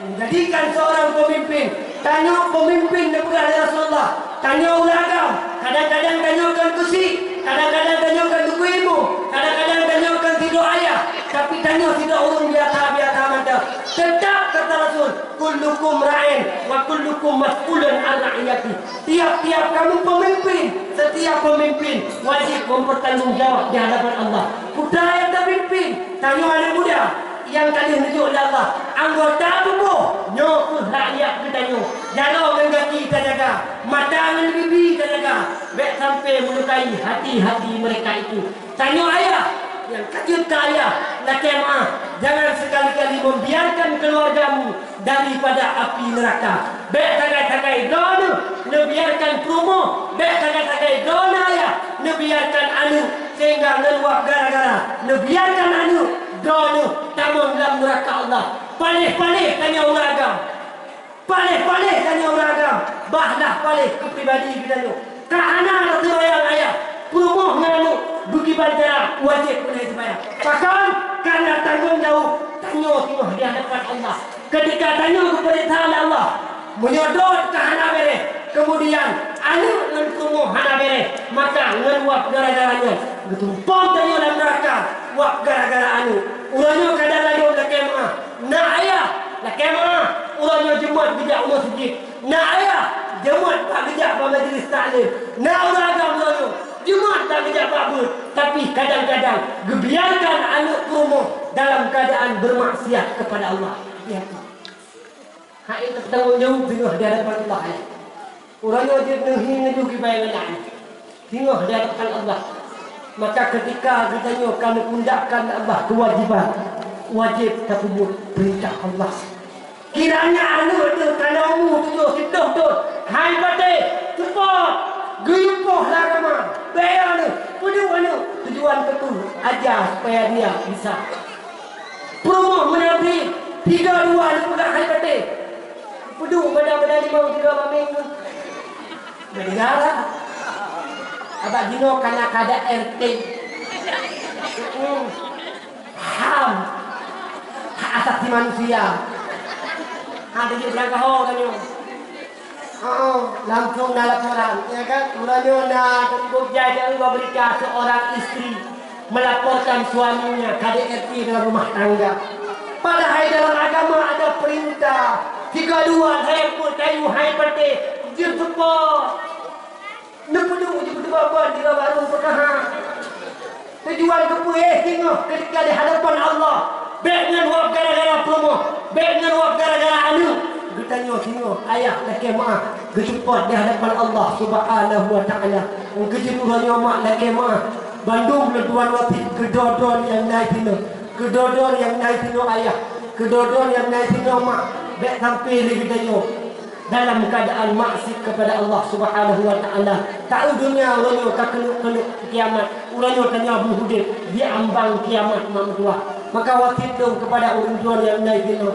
menjadikan seorang pemimpin. Tanya pemimpin daripada Rasulullah. Tanya ulagam. Kadang-kadang tanyakan kursi, kadang-kadang tanyakan buku ilmu, kadang-kadang tanyakan tidur ayah. Tapi tanya tidak orang biasa mata. Tetap kata Rasul, kullukum ra'in wa kullukum mas'ulun an ra'iyati. Tiap-tiap kamu pemimpin, setiap pemimpin wajib mempertanggungjawab di hadapan Allah. Putra yang terpimpin, tanya anak muda yang kali menunjuk oleh Allah, anggota tubuh nyok rakyat kita nyok, jaga dengan kaki kita jaga, mata dengan bibi kita jaga, baik sampai melukai hati-hati mereka itu. Tanya ayah yang kecil ayah, laki maaf, jangan sekali-kali membiarkan keluargamu daripada api neraka. Baik tagai-tagai dona, nebiarkan promo, baik tagai-tagai dona ayah, nebiarkan anu sehingga meluap gara-gara, nebiarkan anu dona tamun dalam neraka Allah. Palih-palih tanya orang agam. Palih-palih tanya orang agam. Bahlah palih ke pribadi kita tu. Kerana rasa ayah. Promoh nganu bagi bandara wajib kena dibayar. Bahkan karena tanggung jawab tanya timah di hadapan Allah. Ketika tanya kepada Ta'ala Allah menyodot ke hana bereh, kemudian anu dengan promoh hana bereh, maka ngeluap gara-garanya getumpang tanya dalam neraka wap gara-gara anu. Urangnya kadang lagi nak kemah. Nak ayah nak kemah. urangnya jemaat bijak masjid. Nak ayah jemaat tak bijak pada majlis taklim. Nak orang agama jemaat tak bijak apa. Tapi kadang-kadang gebiarkan anak rumah dalam keadaan bermaksiat kepada Allah. Ya. Hak itu tanggungjawab tengah di hadapan Allah. Orangnya wajib ngejuki bayangan. Tengah di hadapan Allah. Maka ketika kita kami undangkan Allah kewajiban, wajib terpubut perintah Allah. Kiranya anak tu kalau mu tu hidup tu, hai pate, cepat, guyupoh agama, bayar ni, tujuan betul ajar supaya dia bisa. Promo menabi 3-2 ni pegang hai pate. Peduk pada limau 3 minggu. Negara. Abang Dino kena kada RT. HAM. Hak asasi manusia. Ada di belakang ho kanyo. Langsung dalam laporan, ya kan? Mulanya nak terbukti dia berita seorang istri melaporkan suaminya KDRT dalam rumah tangga. Padahal dalam agama ada perintah 3-2 saya pun tahu hai pate dia support. Nepeduk je apa dia baru perkara. Tujuan kepu tengok ketika di hadapan Allah. Baik dengan wak gara-gara promo, baik dengan wak gara-gara anu. Kita tengok ayah laki maaf kejumpa di hadapan Allah Subhanahu wa taala. Kejuruhannya mak laki maaf. Bandung leduan wati kedodon yang naik tino. Kedodon yang naik tino ayah. Kedodon yang naik tino mak. Baik sampai kita tengok dalam keadaan maksiat kepada Allah Subhanahu wa taala. Tahu dunia ulanya tak kena kiamat. Ulanya tanya Abu Hudayr dia ambang kiamat mamtua. Maka wasit dong kepada orang yang naik dino.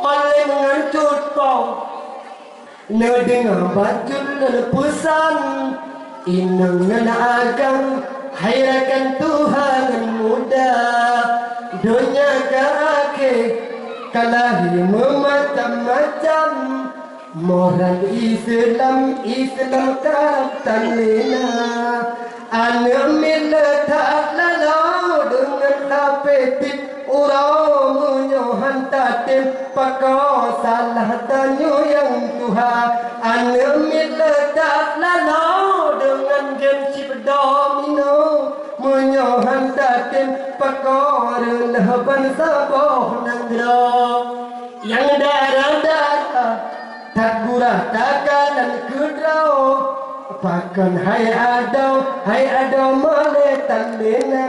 Oleh mengancut kau nedengar bacul pesan inang agang hayrakan Tuhan muda dunia ke akhir kalahi memacam-macam moral Islam katan lena anak milata lalau dengan tapetit urau menyohan tatim pakau salah tanyo yang Tuhan anak milata lalau dengan gemsi domino menyohan tatim pakau rendah bangsa boh nanggro yang darah-darah tak gurah takalan kudrau pakan hai adau maletan lena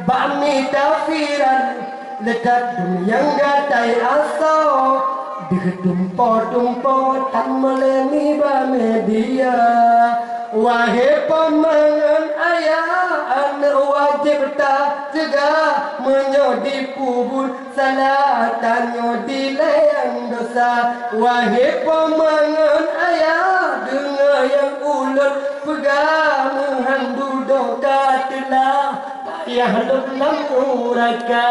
bami tafiran lekat yang gatai asau ditumpo tan meleni ba media wahai pamangan ayah anak wajib tak cegah menyodi pubur salah tanyo di layang dosa wahai pamangan ayah dengar yang ulut pegang menghandu doka telah payah dalam uraka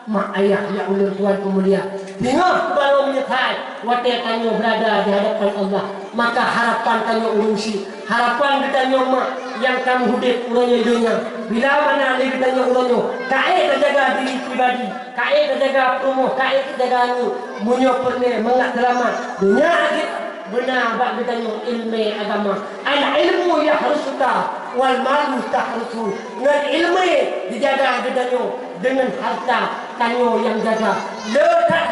mak ayah yang ulur tuan pemulia tengok baru menyesal watak tanyo berada di hadapan Allah maka harapan tanyo urusi harapan kita mak yang kamu hidup ulanya dunia bila mana lagi kita ulanya kae terjaga diri pribadi kae terjaga promo kae terjaga anu munyo perne mengat selamat dunia akhirat benar bak kita ilmu agama al ilmu yahrusuka wal malu tahrusu dengan ilmu dijaga kita dengan harta tanyo yang jaga lekat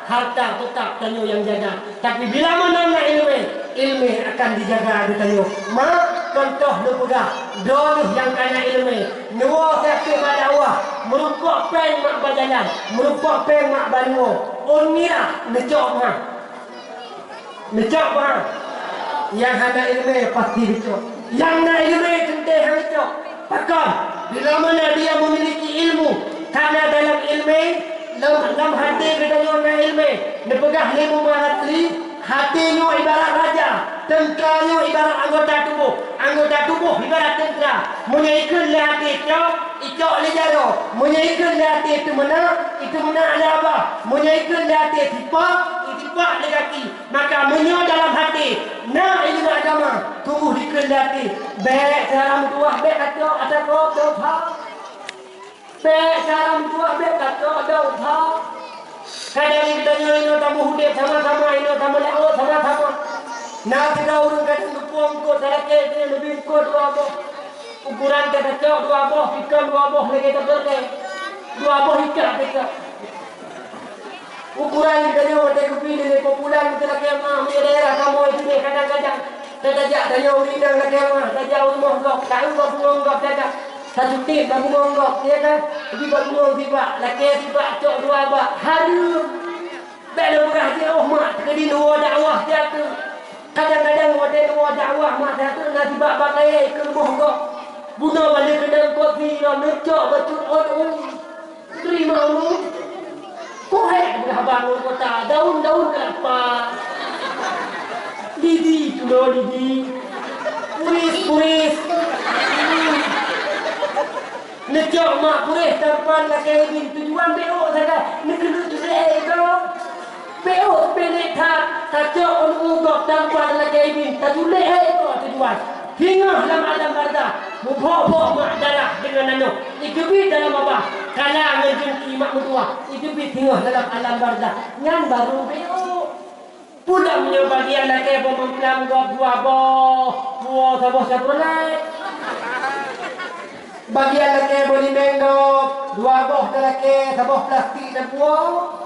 harta tetap tanyo yang jaga tapi bila mana ilmu akan dijaga di tanyo mak contoh lu pegang donih yang kena ilmu nuah kaki pada awak merupuk pen mak berjalan merupuk pen mak bango unia necok mak yang ada ilmu pasti necok yang nak ilmu centeh necok pakam bila mana dia memiliki ilmu karena dalam ilmu dalam hati kita yang ilmu dia pegang ilmu mahatri hatinya ibarat raja tentaranya ibarat anggota tubuh ibarat tentera menyaikan hati icok lejaro menyaikan hati itu mana ada apa menyaikan hati tipak legati maka menyo dalam hati nak ilmu agama tumbuh di kendati baik dalam tuah baik kata ada kau baik dalam tuah baik kata ada Kadang kita nyono tamu hudip sama-sama ino tamu leo sama-sama. Nah kita urung kadang dupuang kot salake lebih kot dua boh. Ukuran kita cok dua boh, ikan dua boh lagi kita berde. Dua boh ikan kita. Ukuran kita nyono teko pilih le popular kita lagi mah di daerah kamu itu ni kadang-kadang tajak tanya urinang lagi mah tajak rumah gok, tahu gok rumah gok tajak. Satu tip baru monggok, ya kan? Jadi baru tiba, laki tiba cok dua bak, harum. Bela berhasil, oh mak, kedi dua dakwah jatuh. Kadang-kadang ada dua dakwah mak jatuh, nanti bak lain ke monggok. Bunuh balik ke dalam kopi, ngecok, bacuk, terima lu. Kohek dah bangun kota, daun-daun kelapa. Lidi, tu loh lidi. Puris. Ngecok mak purih tempat lagi ini tujuan BO saja negeri tu itu BO pendek tak cok ungkap tempat lagi ini tujuan itu tujuan hingga dalam alam barza mubok mak darah dengan anu hidup dalam apa kalau ngejengki mak mutua hidup hingga dalam alam barza yang baru BO pulangnya bagian lagi pememplang gop dua buah sabah sapulai bagian laki boleh menggop dua boh laki sebuah plastik dan buah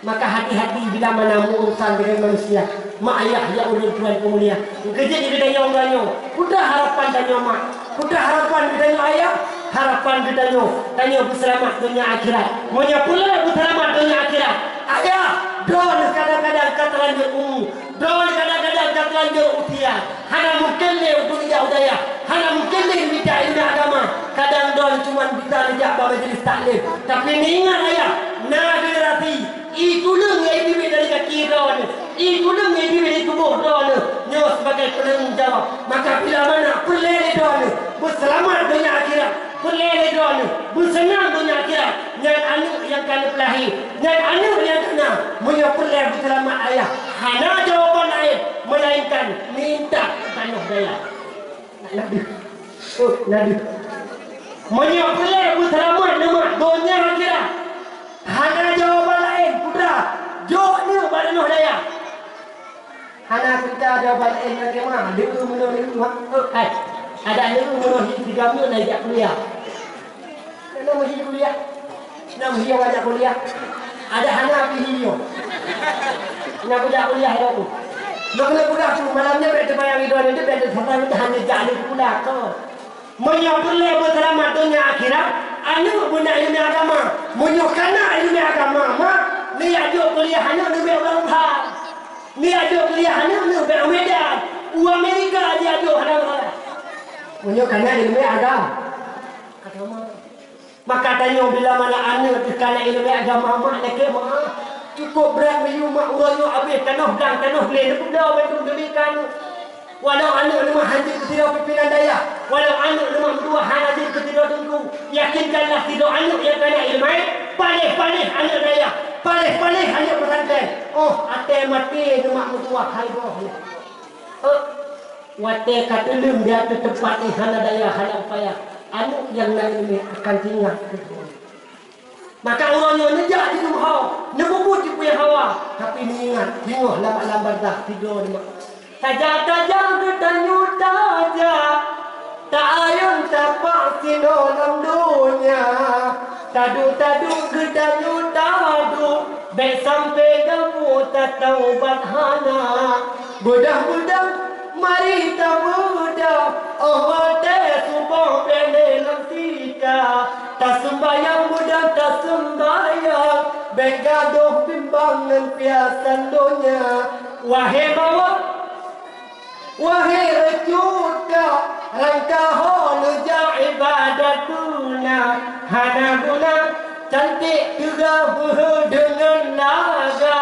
maka hati-hati bila mana urusan dengan manusia mak ayah ya ulun tuan pemulia kerja di bidang yang ganyo kuda harapan tanya mak kuda harapan bidang ayah harapan bidang tanya berselamat dunia akhirat maunya pula berselamat dunia akhirat ayah don kadang-kadang terlanjur don kadang-kadang terlanjur utia hanya mungkin le untuk dia udaya hanya mungkin le bicara ilmu agama kadang don cuma bisa lejak bawa majelis taklim tapi ni ingat ayah na generasi itu leng yang dibuat dari kaki don itu leng yang dibuat dari tubuh don nyo sebagai penanggung jawab maka bila mana pelele don berselamat dunia akhirat pelele don bersenang dunia akhirat yang anu yang kena pelahi yang anu yang kena punya pelele berselamat ayah hanya jawapan lain melainkan minta tanah daya Nabi Nabi menyapele berselamat nama dunia akhirat hanya jawapan lain putra jawabnya pada Nuh daya hanya kita jawapan lain bagaimana dia menurut ada menurut 3 minggu najak kuliah kenapa mesti kuliah nak mesti wajak kuliah ada hanya pilih nak wajak kuliah ada tu nak kuliah tu malamnya berada bayang itu ada berada sampai hanya jadi kuliah tu menyapele berselamat dunia akhirat anu benda ilmu agama menyokana ilmu agama mak ni ada kuliah hanya ni orang hal ni ada kuliah hanya ni Medan Amerika dia ada hal menyokana ilmu agama maka tanya bila mana anu tekana ilmu agama mak leke mak cukup berat meyu mak uranyo habis tanah blang tanah blen dah betul demikian walau anak rumah hadir ketiga pimpinan daya walau anak rumah dua hadir ketiga tunggu yakinkanlah tidak anak yang kena ilmu paling anak daya paling anak pesantren oh ate mati rumah tua haiboh wate katelum dia tempat ni hana daya hana upaya anak yang lain ini akan tinggal maka orangnya nejak di rumah nebubut di punya hawa tapi ni ingat tengok lambat-lambat dah tidur di mak Tajak-tajak ketanyut tajak tak ayun tapak si dalam dunia tadu-tadu ketanyut tadu baik sampai kamu tak tahu bathana budak-budak mari tak budak oh teh subah dalam tika tak sembayang budak tak sembayang baik gaduh bimbangan piasan dunia wahai bawa wahai rejuda rangka holuja ibadatuna hana guna cantik juga dengan naga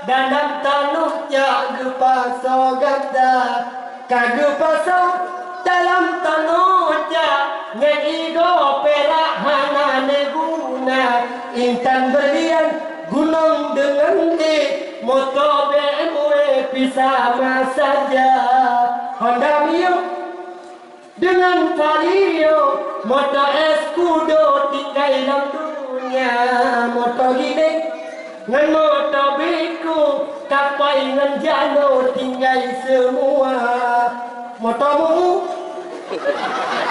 dalam tanahnya gepasa ganda kagepasa dalam tanahnya ngeigo perak hana neguna intan berlian gunung dengan motor BMW sama saja Honda Mio dengan Vario motor Escudo tinggal dalam dunia motor gini ngan motor biku kapai ngan jano tinggal semua motormu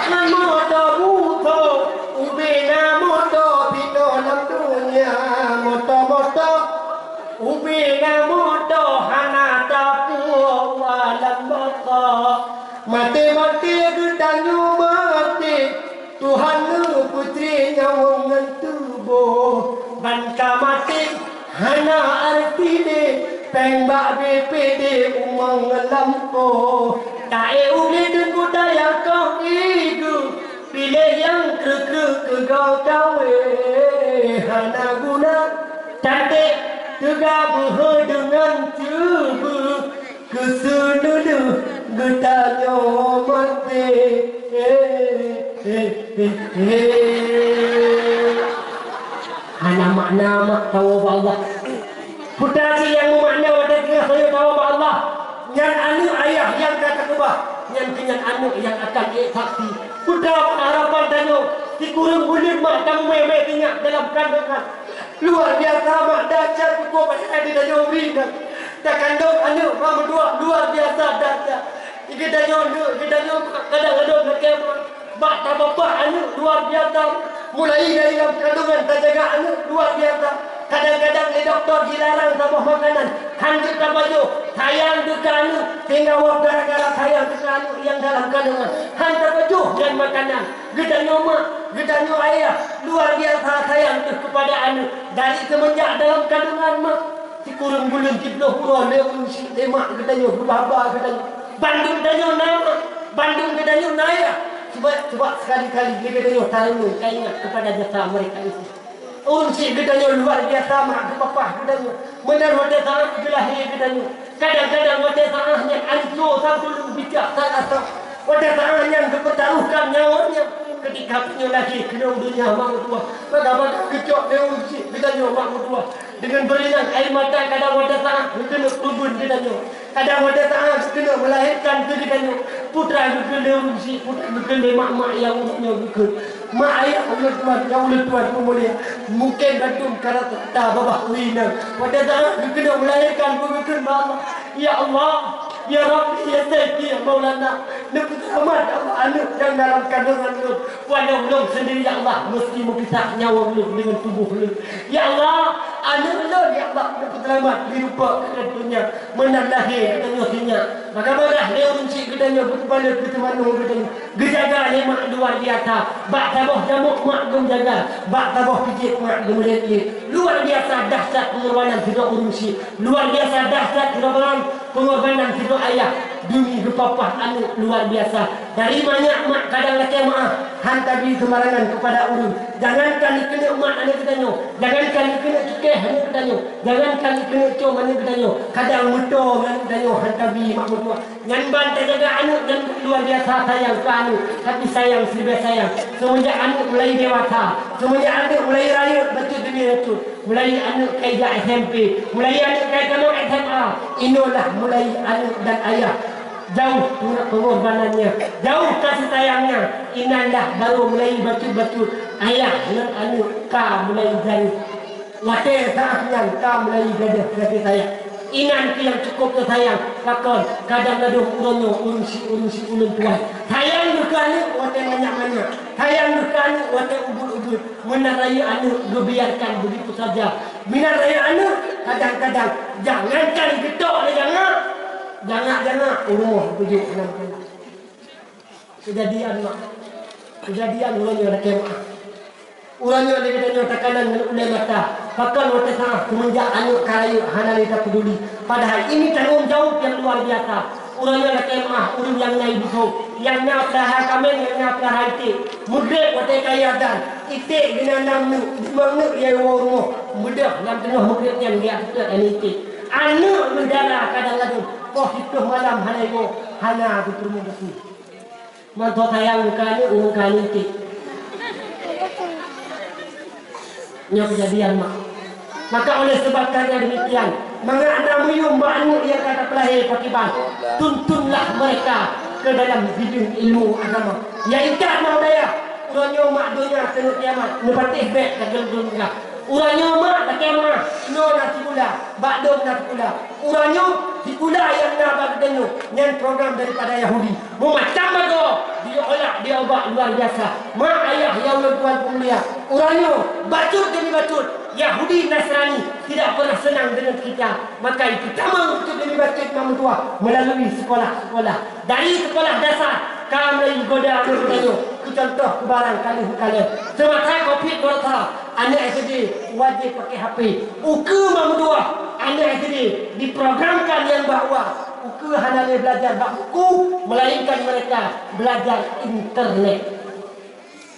ngan motor buto ubena motor pino dalam dunia motor ubena motor hana tapu walam baka mati gedanyu mati Tuhan putri nyawang ngan tubuh bangka mati hana arti de pembak BPD umang lampu tae uli dan budaya kau itu pilih yang ke kau kawe hana guna cantik tegabah dengan tubuh kesunulu getanyo mati hana makna mak tahu Allah putasi yang memakna wadah tengah saya tahu Allah yang anu ayah yang kata kebah yang kenyan anu yang akan saksi putra harapan tanyo dikurung bulir mak tamu meme tinyak dalam kandungan luar biasa mak dahsyat kuku pasal ada tanyo berikan tak kandung anu mak berdua luar biasa dahsyat kita tanyo kadang-kadang nak mak tak apa anu luar biasa mulai dari dalam kandungan tak jaga anu luar biasa kadang-kadang di doktor dilarang sama makanan hantu tak baju sayang duka anu tinggal wak gara-gara sayang duka anu yang dalam kandungan hantu baju dan makanan gedanyo mak gedanyo ayah luar biasa sayang kepada anu dari semenjak dalam kandungan mak si kurung gulung ciploh pura lewusi lemak gedanyo berbaba gedanyo Bandung gedanyo nama Bandung gedanyo naya Coba sekali-kali gedanyo tahu ingat kepada jasa mereka itu Unsi gedanyo luar biasa mak papa gedanyo benar wadah sangat gelahi gedanyo kadang-kadang wadah sangat yang anso sampai bijak sangat wadah sangat yang kepertaruhkan nyawanya ketika punya lagi kena dunia mak tua maka kecok dia unsi gedanyo mak tua dengan berinan air mata kadang wadah sangat kena kubun gedanyo kadang wadah sangat kena melahirkan gedanyo putra kena unsi putra kena mak-mak yang umumnya bukan mak ayah Allah Tuhan yang oleh Tuhan pemulia mungkin gantung karena tak babah wina pada saat kena melahirkan bukan Allah ya Allah ya Rabbi ya Sayyidi ya Maulana nebut amat Allah anak yang dalam kandungan lu walau belum sendiri ya Allah mesti memisah nyawa lu dengan tubuh lu ya Allah anak lu ya Allah nebut selamat dirupa ke dunia menandahi kita nyosinya maka dia unci gedanya berbalik ke teman gedanya gejaga lemak luar biasa bak taboh jamuk mak gem jaga bak taboh pijit mak gem leti luar biasa dahsyat pengorbanan tidak urusi luar biasa dahsyat pengorbanan tidak ayah demi kepapah anu luar biasa dari banyak mak kadang laki maaf hantar di sembarangan kepada urun jangankan kena mak anu ketanyo jangankan kena cukeh anu ketanyo jangankan kena com anu ketanyo kadang muto anu ketanyo hantar di mak mutua ngan bantai jaga anu dan luar biasa sayang ke anu tapi sayang serba sayang semenjak anu mulai dewasa semenjak anu mulai raya betul dunia itu mulai anu kaijak SMP mulai anu kaijak SMA inilah mulai anu dan ayah jauh pengorbanannya jauh kasih sayangnya inandah baru mulai betul-betul ayah dan anu ka mulai jadi wate saatnya ka mulai jadi kasih sayang inan yang cukup sayang kakon kadang-kadang uronyo urusi ulun tuan sayang dukani wate banyak-banyak sayang dukani wate ubul-ubul menarayu anu dibiarkan begitu saja minarayu anu kadang-kadang jangankan getok jangan umur tujuh 6 kejadian mak kejadian ulannya ada kemah ulannya ada kita tekanan oleh mata pakal wate sangat semenjak anu kayu hana kita peduli padahal ini tanggung jawab yang luar biasa ulannya ada kemah urun yang naik busuk yang nak prahar kamen yang nak prahar itu mudek wate kaya dan ite gina namnu dimangnu ya rumah mudah dalam tengah mudek yang dia itu ini anu mendala kadang-kadang oh itu malam hanaigo hana bertemu betul mantu sayang kali kali itu nya kejadian mak maka oleh sebab karena demikian mengana muyum banu yang kata pelahir pakiban tuntunlah mereka ke dalam bidang ilmu agama ya ikat mau daya dunia mak dunia tenuk kiamat nepatih bek kagel dunia Uranya mak tak kemah. No nasi pula. Bakdo nasi pula. Uranya di pula yang nak bagi yang program daripada Yahudi. Macam bago dia olah dia buat luar biasa. Mak ayah yang tuan pemulia. Uranya bacut demi bacut. Yahudi Nasrani tidak pernah senang dengan kita. Maka itu pertama untuk demi bacut mama tua melalui sekolah-sekolah. Dari sekolah dasar kami goda anak-anak ku contoh ke barang kali. Semasa Covid berasa anak SD wajib pakai HP. Uke mama tua anak SD diprogramkan yang bahawa uke hanya belajar buku melainkan mereka belajar internet.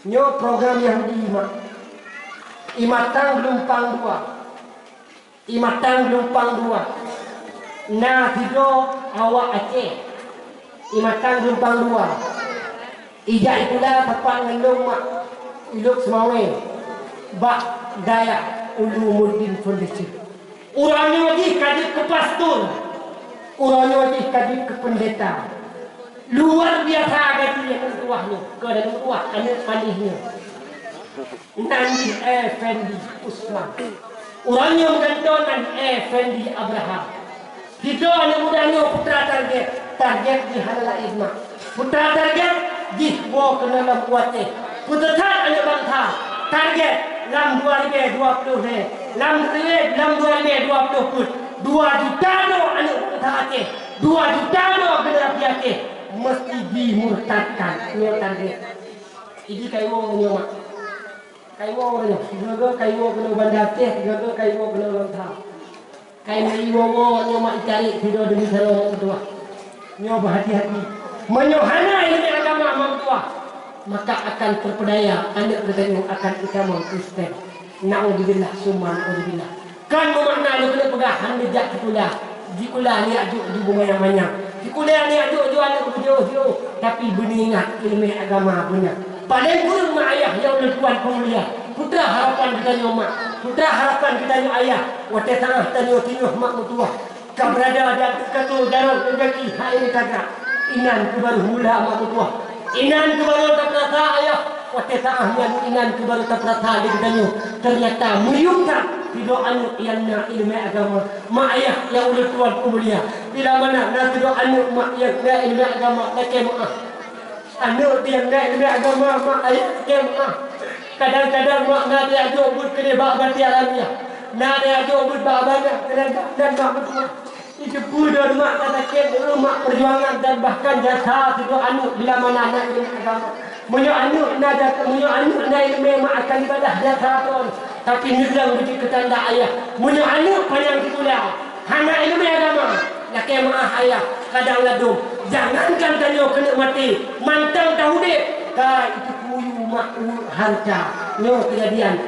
Nyo program Yahudi mak. Imatang lumpang dua. Nah tido awak Aceh. Imatang lumpang dua. Ijak itulah tepat ngelung mak. Iluk semawe. Bak Dayak Ulumuddin Foundation. Urangnya wajib kadip ke pastor. Urangnya wajib kadip ke pendeta. Luar biasa agak yang tuahnya. Kau ada tuah anak pandihnya. Nandi Effendi Usman. Orangnya menggantung Nandi Effendi Abraham. Kita anak mudanya putra target di halal idma. Putra target di bawah kena dalam kuatnya. Putra anak bangsa target dalam 2020 dalam 2020 pun 2 juta do anak putra Aceh. 2 juta do generasi Aceh mesti dimurtadkan. Ini target. Ini kayu nyomak. Kayu orang jaga kayu kena bandar teh, jaga kayu kena lontar. Kayu iwo nyomak cari video demi salon tua. Nyo berhati-hati. Menyohana ilmu agama mam tua. Maka akan terpedaya anak bertemu akan agama Kristen. Naudzubillah summa naudzubillah. Kan bermakna lu kena pegahan dijak sekolah. Di sekolah ni ajuk di bunga yang banyak. Di sekolah ni ajuk anak berjauh-jauh tapi beningat ilmu agama punya. Paling kurang mak ayah yang tuan pemulia. Putra harapan kita nyomak. Putra harapan kita nyo ayah. Wate tengah tanyo tinuh mak mutua. Kau berada di katu darah berbagi. Hai kagak. Inan ku baru mula mak mutua. Inan ku baru tak rasa ayah. Wate tengah yang inan ku baru tak rasa di tanyo. Ternyata meriungkan tidak anu yang nak ilmu agama. Mak ayah yang tuan pemulia. Bila mana nak tidak anu mak yang nak ilmu agama. Laki maaf. Anak yang nak ilmu agama mak ayah kemah. Kadang-kadang mak nak diajuk but kena bak bati alamiah. Nak diajuk but bak banyak dan mak betul. Itu pun dan mak kata kem mak perjuangan dan bahkan jasa itu anak bila mana nak ilmu agama. Menyo anak nak ilmu mak akan ibadah jasa tu. Tapi nizam biji ketanda ayah. Menyo anak panjang sekolah. Hana ilmu agama. Laki maaf ayah kadang ladung. Jangankan tanya kena mati. Mantang tahu dek. Itu kuyu mak harta. Nyo kejadian.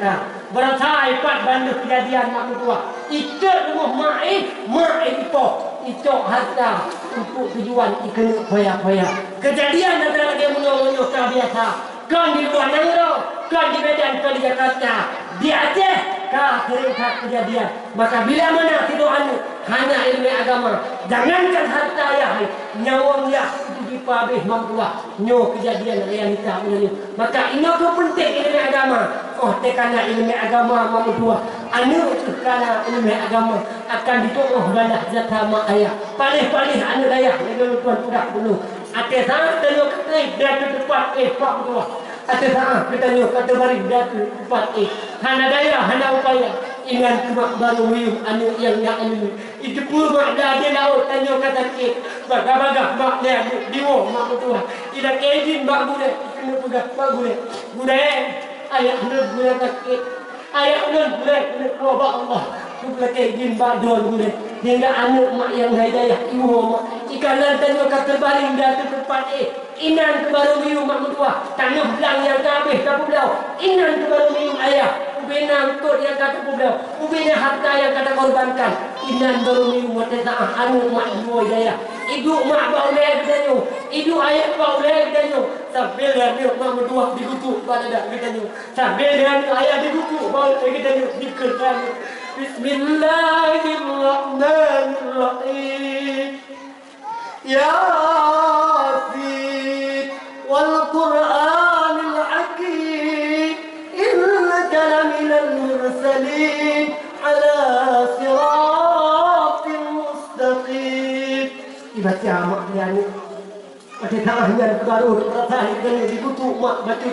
Berasa ipat bandu kejadian mak tua. Ikat rumah mak itu. Itu harta untuk tujuan ikan paya-paya. Kejadian antara lagi menyo biasa. Kan di luar negara, kan di Medan, kan di Jakarta, di Aceh, kah sering kejadian. Maka bila mana tidak hanya ilmu agama, jangankan harta ayah, nyawa ya itu dipabih mampulah. Nyo kejadian realita ini. Maka ini tu penting ilmu agama. Oh, tekana ilmu agama mampu. Anu kerana ilmu agama akan ditolong balah jatah mak ayah. Palih-palih anu ayah dengan tuan budak dulu. Ate sangat tanya kata dia tepat pak tu. Ate sangat tanya kata bari dia tepat hana daya hana upaya. Ingat kemak baru muyuh anu yang anu. Itu pun mak dah dia laut tanya kata ke. Baga-baga mak dia diwo mak tu. Tidak keizin mak bude kena pegang mak bude. Bude ayah hendak bude sakit. Ayah hendak bude kena kuasa Allah. Tu keizin mak don bude. Hingga anak mak yang hidayah ibu mak ikanan tanya kata baring dah tu tepat inan kebaru mium mak mutua tanah belang yang kabeh kapu belau inan kebaru mium ayah ubina untuk yang kata pulau ubina harta yang kata korbankan inan baru mium wate saah anak mak ibu hidayah ibu mak bau leh gedanyo ibu ayah bau leh gedanyo sambil dia mak mutua digutuk pada dak gedanyo sambil dia ayah digutuk bau leh gedanyo dikerkan Bismillahirrahmanirrahim. Yasin wal Qur'anil Hakim innaka laminal mursalin Mati tangan baru perasaan kena dibutuh mak baca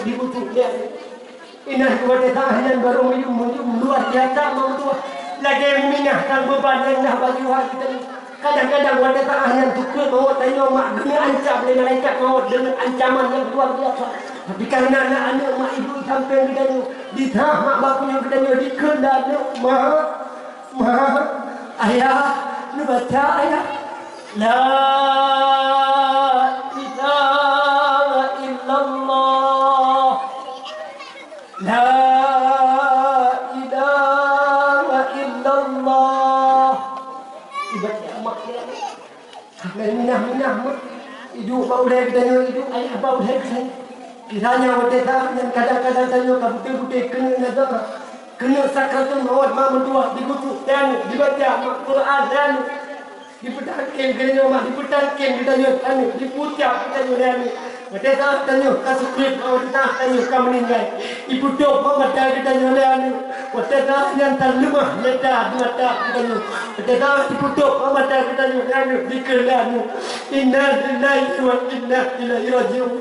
dibutuh dia. Inah mati tangan baru mujum luar biasa mampu lagi minahkan beban yang dah bagi kita. Kadang-kadang wanita tangan tukul maut tanya mak dengan ancam oleh malaikat maut dengan ancaman yang luar biasa. Tapi karena anak-anak mak ibu sampai ditanya ditah mak bapu yang ditanya dikendal mak ayah lu baca ayah la ilaha illallah la ilaha illallah ibadah mak dia minah mak hidup bau dah ditanya hidup ayah bau dah ditanya kiranya wanita yang kadang-kadang tanya kabut-kabut kena nazar kena sakratul maut mak mentua dikutuk dan dibaca Quran dan dipetangkin kena mak dipetangkin ditanya dipucap ditanya dan wanita tanya kasukrit wanita tanya kau meninggal ibu dok mata ditanya dan wanita yang terlemah mata ditanya wanita ibu dok mata ditanya dan dikelan inna lillahi wa inna ilaihi rajiun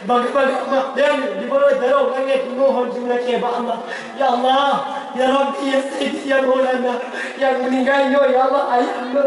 bagi-bagi mak dan di bawah darah langit mohon sebenarnya Allah ya Allah ya Rabbi ya Sayyidi ya Maulana yang meninggalnya ya Allah ayahmu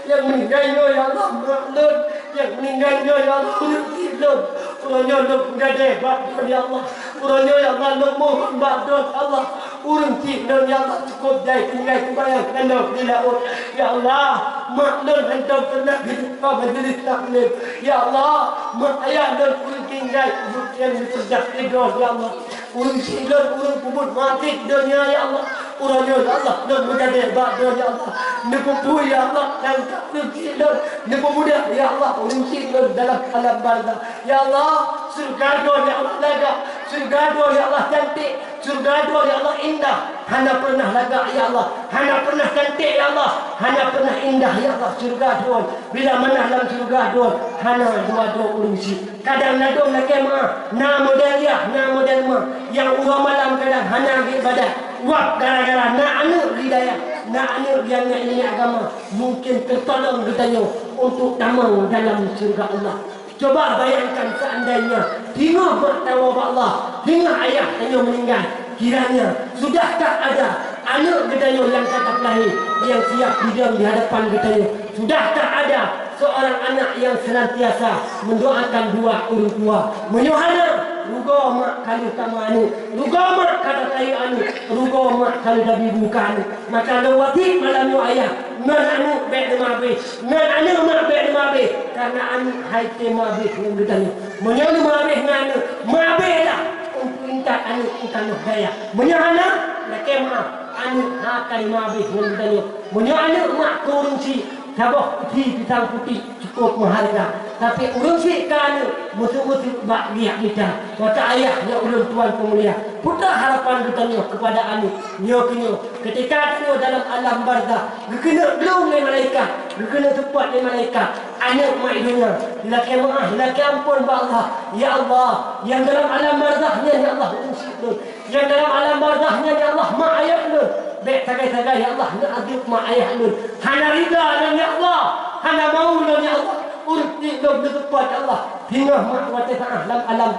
yang meninggalnya ya Allah maklum yang meninggalnya ya Allah hidup urangnya lu gade bakdon ya Allah urangnya ya Allah lu mohon bakdon Allah urang cik ya Allah cukup jai tinggal sembahyang kena di laut ya Allah maklum hendak pernah hidup majlis taklim ya Allah mak ayah dan urang tinggal yang berkerja tidur ya Allah urang silur urang kubur mati dunia ya Allah urangnya ya Allah dan menjadi bakdon ya Allah nepupu ya Allah dan taklim silur nepu muda ya Allah urang silur dalam alam barzah ya Allah surga dua ya Allah laga surga dua ya Allah cantik surga dua ya Allah indah hana pernah laga ya Allah hana pernah cantik ya Allah hana pernah indah ya Allah surga dua bila mana dalam surga dua hana dua urungsi kadang nadong nak kemah na model ya na model mah yang urang malam kadang hana ibadat wak gara-gara na anu hidayah na anu yang ini agama mungkin tertolong ditanya untuk damang dalam surga Allah. Coba bayangkan seandainya tengok mak tahu Allah, tengok ayah tanya meninggal, kiranya sudahkah ada anak gedanya yang kata lahir yang siap diam di hadapan gedanya? Sudahkah ada seorang anak yang senantiasa mendoakan dua orang tua? Menyohana rugo mak kalau kamu anu, rugo mak kata saya anu, rugo mak kalau dah buka anu. Maka lewati malam ayah ngan anu bek mabe ngan anu mak bek mabe karena anu hai te mabe yang gedanya menyohana mabe ngan mabe lah untuk intak anu ikan gaya menyohana nak kemah anu akan mabe yang gedanya menyohana mak turun si Sabah putih pisang putih cukup mengharga. Tapi urung si kan musuh-musuh bak dia kita. Maka ayah yang ulun tuan pemulia. Putra harapan kita kepada anu nyo kenyo. Ketika kenyo dalam alam barzah, gekena belum le malaikat, gekena tepat le malaikat. Anak mak ibunya, laki maaf, laki ampun ba Allah. Ya Allah, yang dalam alam barzahnya ya Allah urung yang dalam alam barzahnya ya Allah mak ayah lu. Baik sagai-sagai ya Allah nak aduk mak ayah lu. Hana rida dan ya Allah, hana mau dan ya Allah. Urti lu bertepat ya Allah. Hingga mak wate ta'ah dalam alam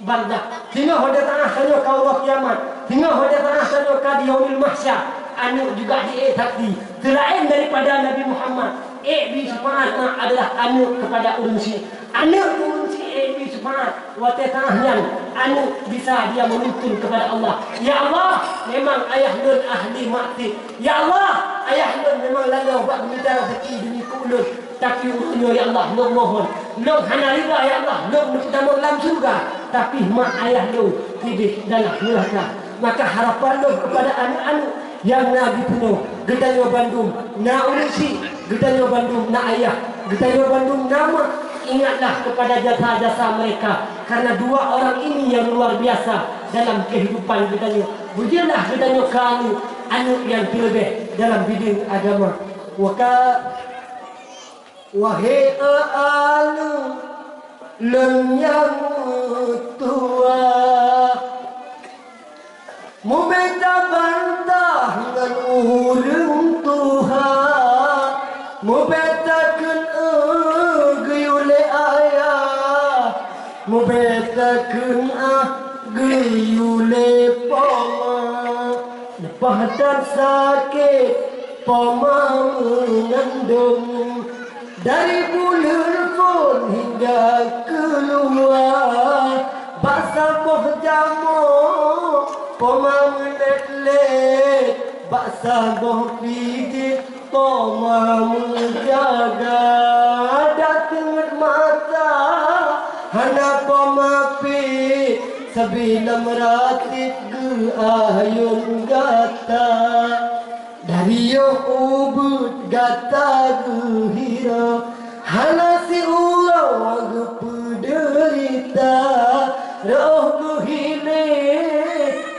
barzah. Hingga hoda ta'ah sanyo kau roh kiamat. Hingga hoda ta'ah sanyo ka di yaumil mahsyar. Anu juga diikati. Selain daripada Nabi Muhammad, bi syafaat mak adalah anu kepada urunsi. Anu urunsi bi syafaat wa ta'ahnya anu bisa dia menuntun kepada Allah. Ya Allah, memang ayah lun ahli mati. Ya Allah, ayah lun memang lalu buat minta rezeki demi kulun. Tapi urunyo ya Allah, lu mohon. Lu hana riba ya Allah, lu pertama dalam surga. Tapi mak ayah lu hidup dalam neraka. Maka harapan lu kepada anak-anak yang Nabi penuh Gedanyo Bandung na urusi Gedanyo Bandung na ayah Gedanyo Bandung nama ingatlah kepada jasa-jasa mereka karena dua orang ini yang luar biasa dalam kehidupan Gedanyo. Bujilah Gedanyo kami anu yang terlebih dalam bidang agama. Wahai anu len yang tua Mubeta bantah dengan urung Tuhan Mubeta kun gayule ayah jeung geyule poma lepah dan sakit poma mengandung dari bulir pun hingga keluar baksa moh jamo poma melet-let baksa moh pijit poma menjaga datang mata hana poma pit sebila meratip ge ayun gata dari yo ubud gata gehira hana si ulang ge penderita roh gehile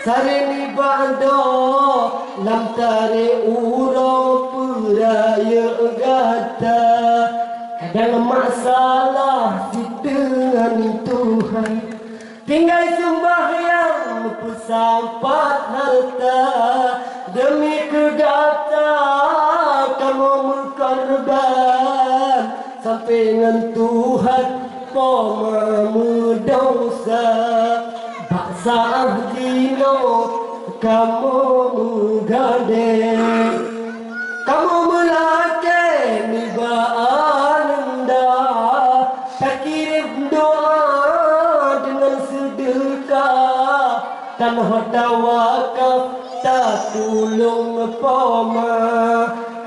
sareni bando lam tare uro puraya gata kadang masalah si dengan Tuhan tinggal sembahyang pesampat harta demi kedata kamu mengkorban sampai dengan Tuhan pemamu dosa baksa dino kamu menggandeng kamu melakeh nibaan anda tak kirim doa dengan sedekah tanah tawakal tak tulung poma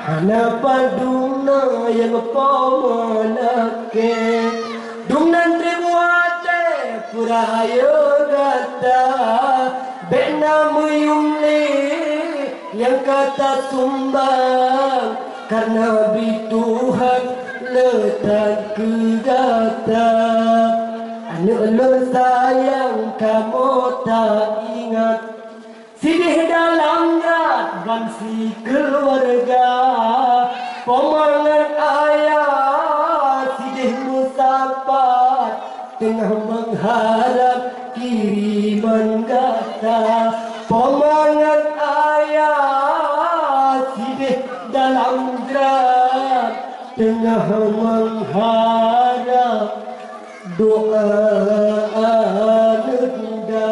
hana paduna yang poma lake dunan ribuate puraya gata bena muyumli yang kata sumbang karena bi Tuhan letak kegata anak sayang kamu tak ingat sidih dalam rat bangsi keluarga pemangan ayah sidih musapat tengah mengharap kiriman gata pemangan ayah sidih dalam rat tengah mengharap doa anda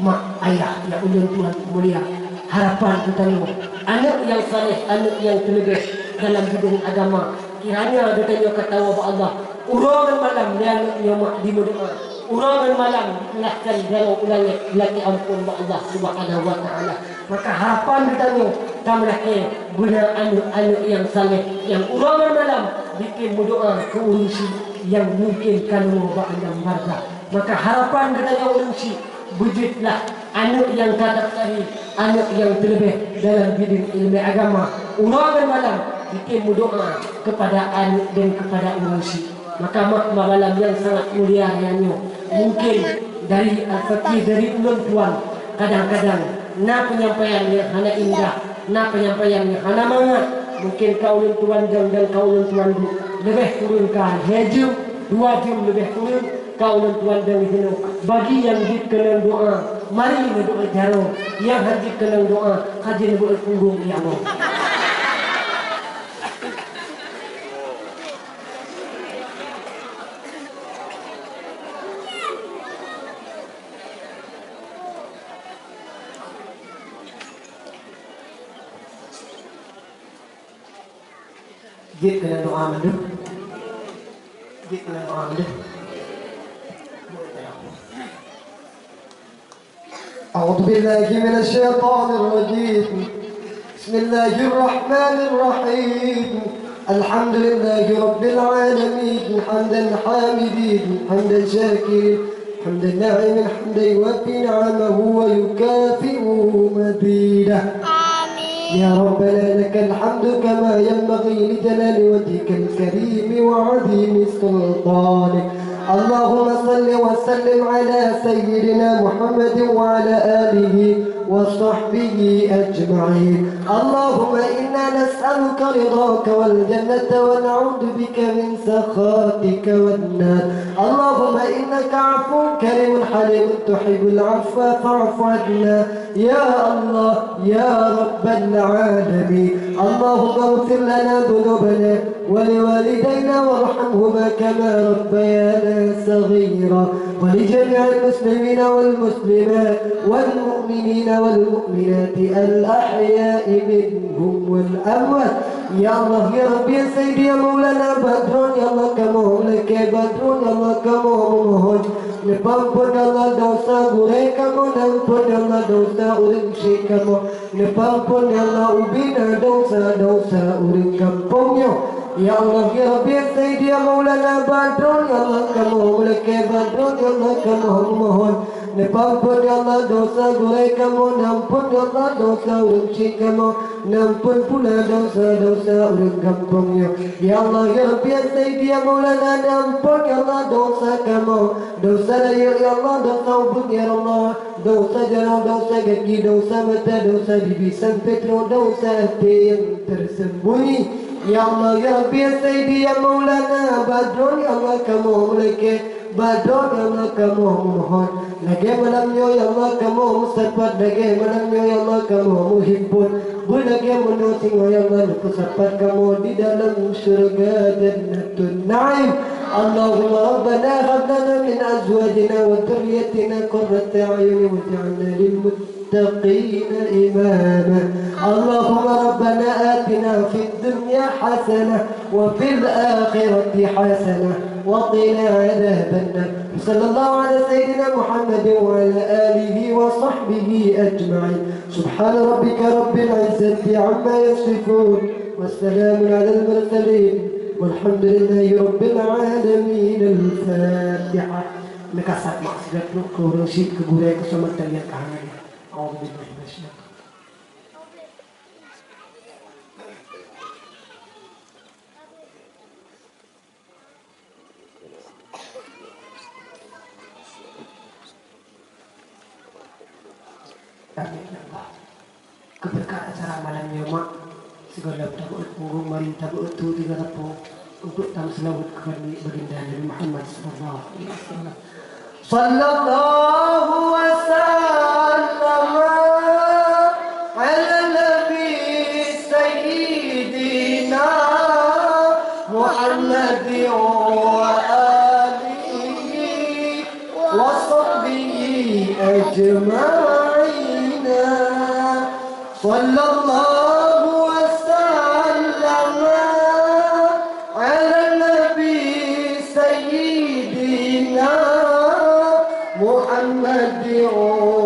mak ayah ya ulun Tuhan mulia harapan kita ni anak yang saleh anak yang tegas dalam bidang agama kiranya datanya ketawa kepada Allah urangan malam yang mak dimudoa urangan malam lahkan dalam ulangi laki ampun kepada Allah Subhanahu wa taala maka harapan kita ni tamlahke guna anak yang saleh yang urangan malam bikin berdoa ke urusi yang mungkin kamu kepada marga maka harapan kita yang urusi wujudlah anak yang kata tadi anak yang terlebih dalam bidang ilmu agama urangan malam bikin berdoa kepada anak dan kepada urusi maka malam yang sangat mulia yang mungkin dari al-fakir dari ulun tuan kadang-kadang na penyampaian yang hana indah na penyampaian yang hana mangat mungkin kau ulun tuan dan kau ulun tuan lebih turunkan hejum 2 jam lebih turun kau ulun tuan dan itu bagi yang dikenan doa mari berdoa jaro yang hadir kenan doa hadir berpunggung ya Allah Git kena doa mandu. Git kena doa mandu. أعوذ بالله من الشيطان الرجيم بسم الله الرحمن الرحيم الحمد لله رب العالمين حمدا حامدين حمدا شاكرين حمدا ناعما حمدا يوفي نعمه ويكافئ مزيده يا ربنا لك الحمد كما ينبغي لجلال وجهك الكريم وعظيم سلطانك اللهم صل وسلم على سيدنا محمد وعلى آله وصحبه أجمعين اللهم إنا نسألك رضاك والجنة ونعوذ بك من سخطك والنار اللهم إنك عفو كريم حليم تحب العفو فاعف عنا يا الله يا رب العالمين اللهم اغفر لنا ذنوبنا ولوالدينا وارحمهما كما ربيانا صغيرا ولجميع المسلمين والمسلمات والمؤمنين والمؤمنات الأحياء منهم والأموات. Ya Allah, ya Rabbi, ya Sayyidi, ya Maulana Badrun, ya Allah kamu leke Badrun, ya Allah kamu memohon Nepampun Allah dosa gureh kamu, nampun Allah dosa uring syekh kamu, nepampun Allah ubina dosa uring kampungnya. Ya Allah, ya Rabbi, ya Sayyidi, ya Maulana Badrun, ya Allah kamu leke Badrun, ya Allah kamu memohon nepampun Allah dosa gureh kamu, nampun Allah dosa uring syekh kamu, nampun pula dosa uring kampungnya. Ya Allah, ya Rabbi, ya Sayyidi, ya Maulana, nampun ya Allah dosa kamu, dosa layar ya Allah, dosa ubud ya Allah, dosa jana, dosa kaki, dosa mata, dosa bibi sampai dosa hati yang tersembunyi. Ya Allah, ya Rabbi, ya Sayyidi, ya Maulana Badrun, ya Allah kamu meleke Badrun, ya Allah kamu mohon lagi malamnya, ya Allah kamu mustapat lagi malamnya, ya Allah kamu muhibbun bulagi menuting, ya Allah mustapat kamu di dalam surga jannatun na'im. Allahumma rabbana hab lana min azwajina wa dhurriyyatina qurrata a'yun waj'alna lil muttaqina imama. Allahumma rabbana atina fid dunya hasanah wa fil akhirati hasanah wa qina adhaban nar. Sallallahu ala sayyidina Muhammad wa ala alihi wa sahbihi ajma'in. Subhana rabbika rabbil izzati amma yasifun wa salamun ala al mursalin والحمد لله رب العالمين. الفاتحة. Nakasat maksud ko kurang shit ke gulay ko sa magtalian kahanan. All the business. Amin Allah. Keberkahan acara malamnya mak segala tabuut punggung mari tabuut tu tiga rapu untuk tam selawat kepada baginda Nabi Muhammad sallallahu alaihi wasallam. Sallallahu wasallam ala nabi sayyidina Muhammad wa alihi wa sahbihi ajma'in. Sallallahu محمد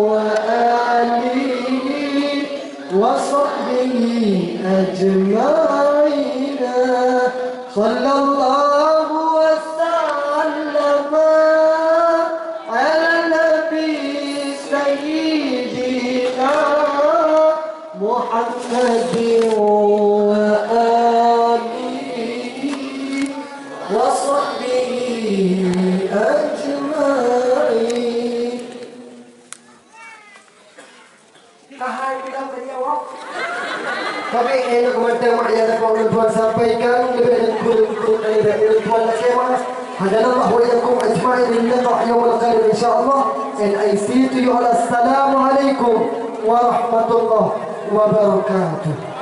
وآله وصحبه أجمعين. صلى الله وسلم على النبي سيدنا محمد وآله وصحبه أجمعين. Tapi enak komentar mak yang dapat Tuhan sampaikan lebih dan kurang dari Tuhan Nasema. Hadanallah wa yakum ajma'in lillahi yawmal qiyamah insyaallah. And I say to you all assalamu alaikum wa rahmatullahi wa barakatuh.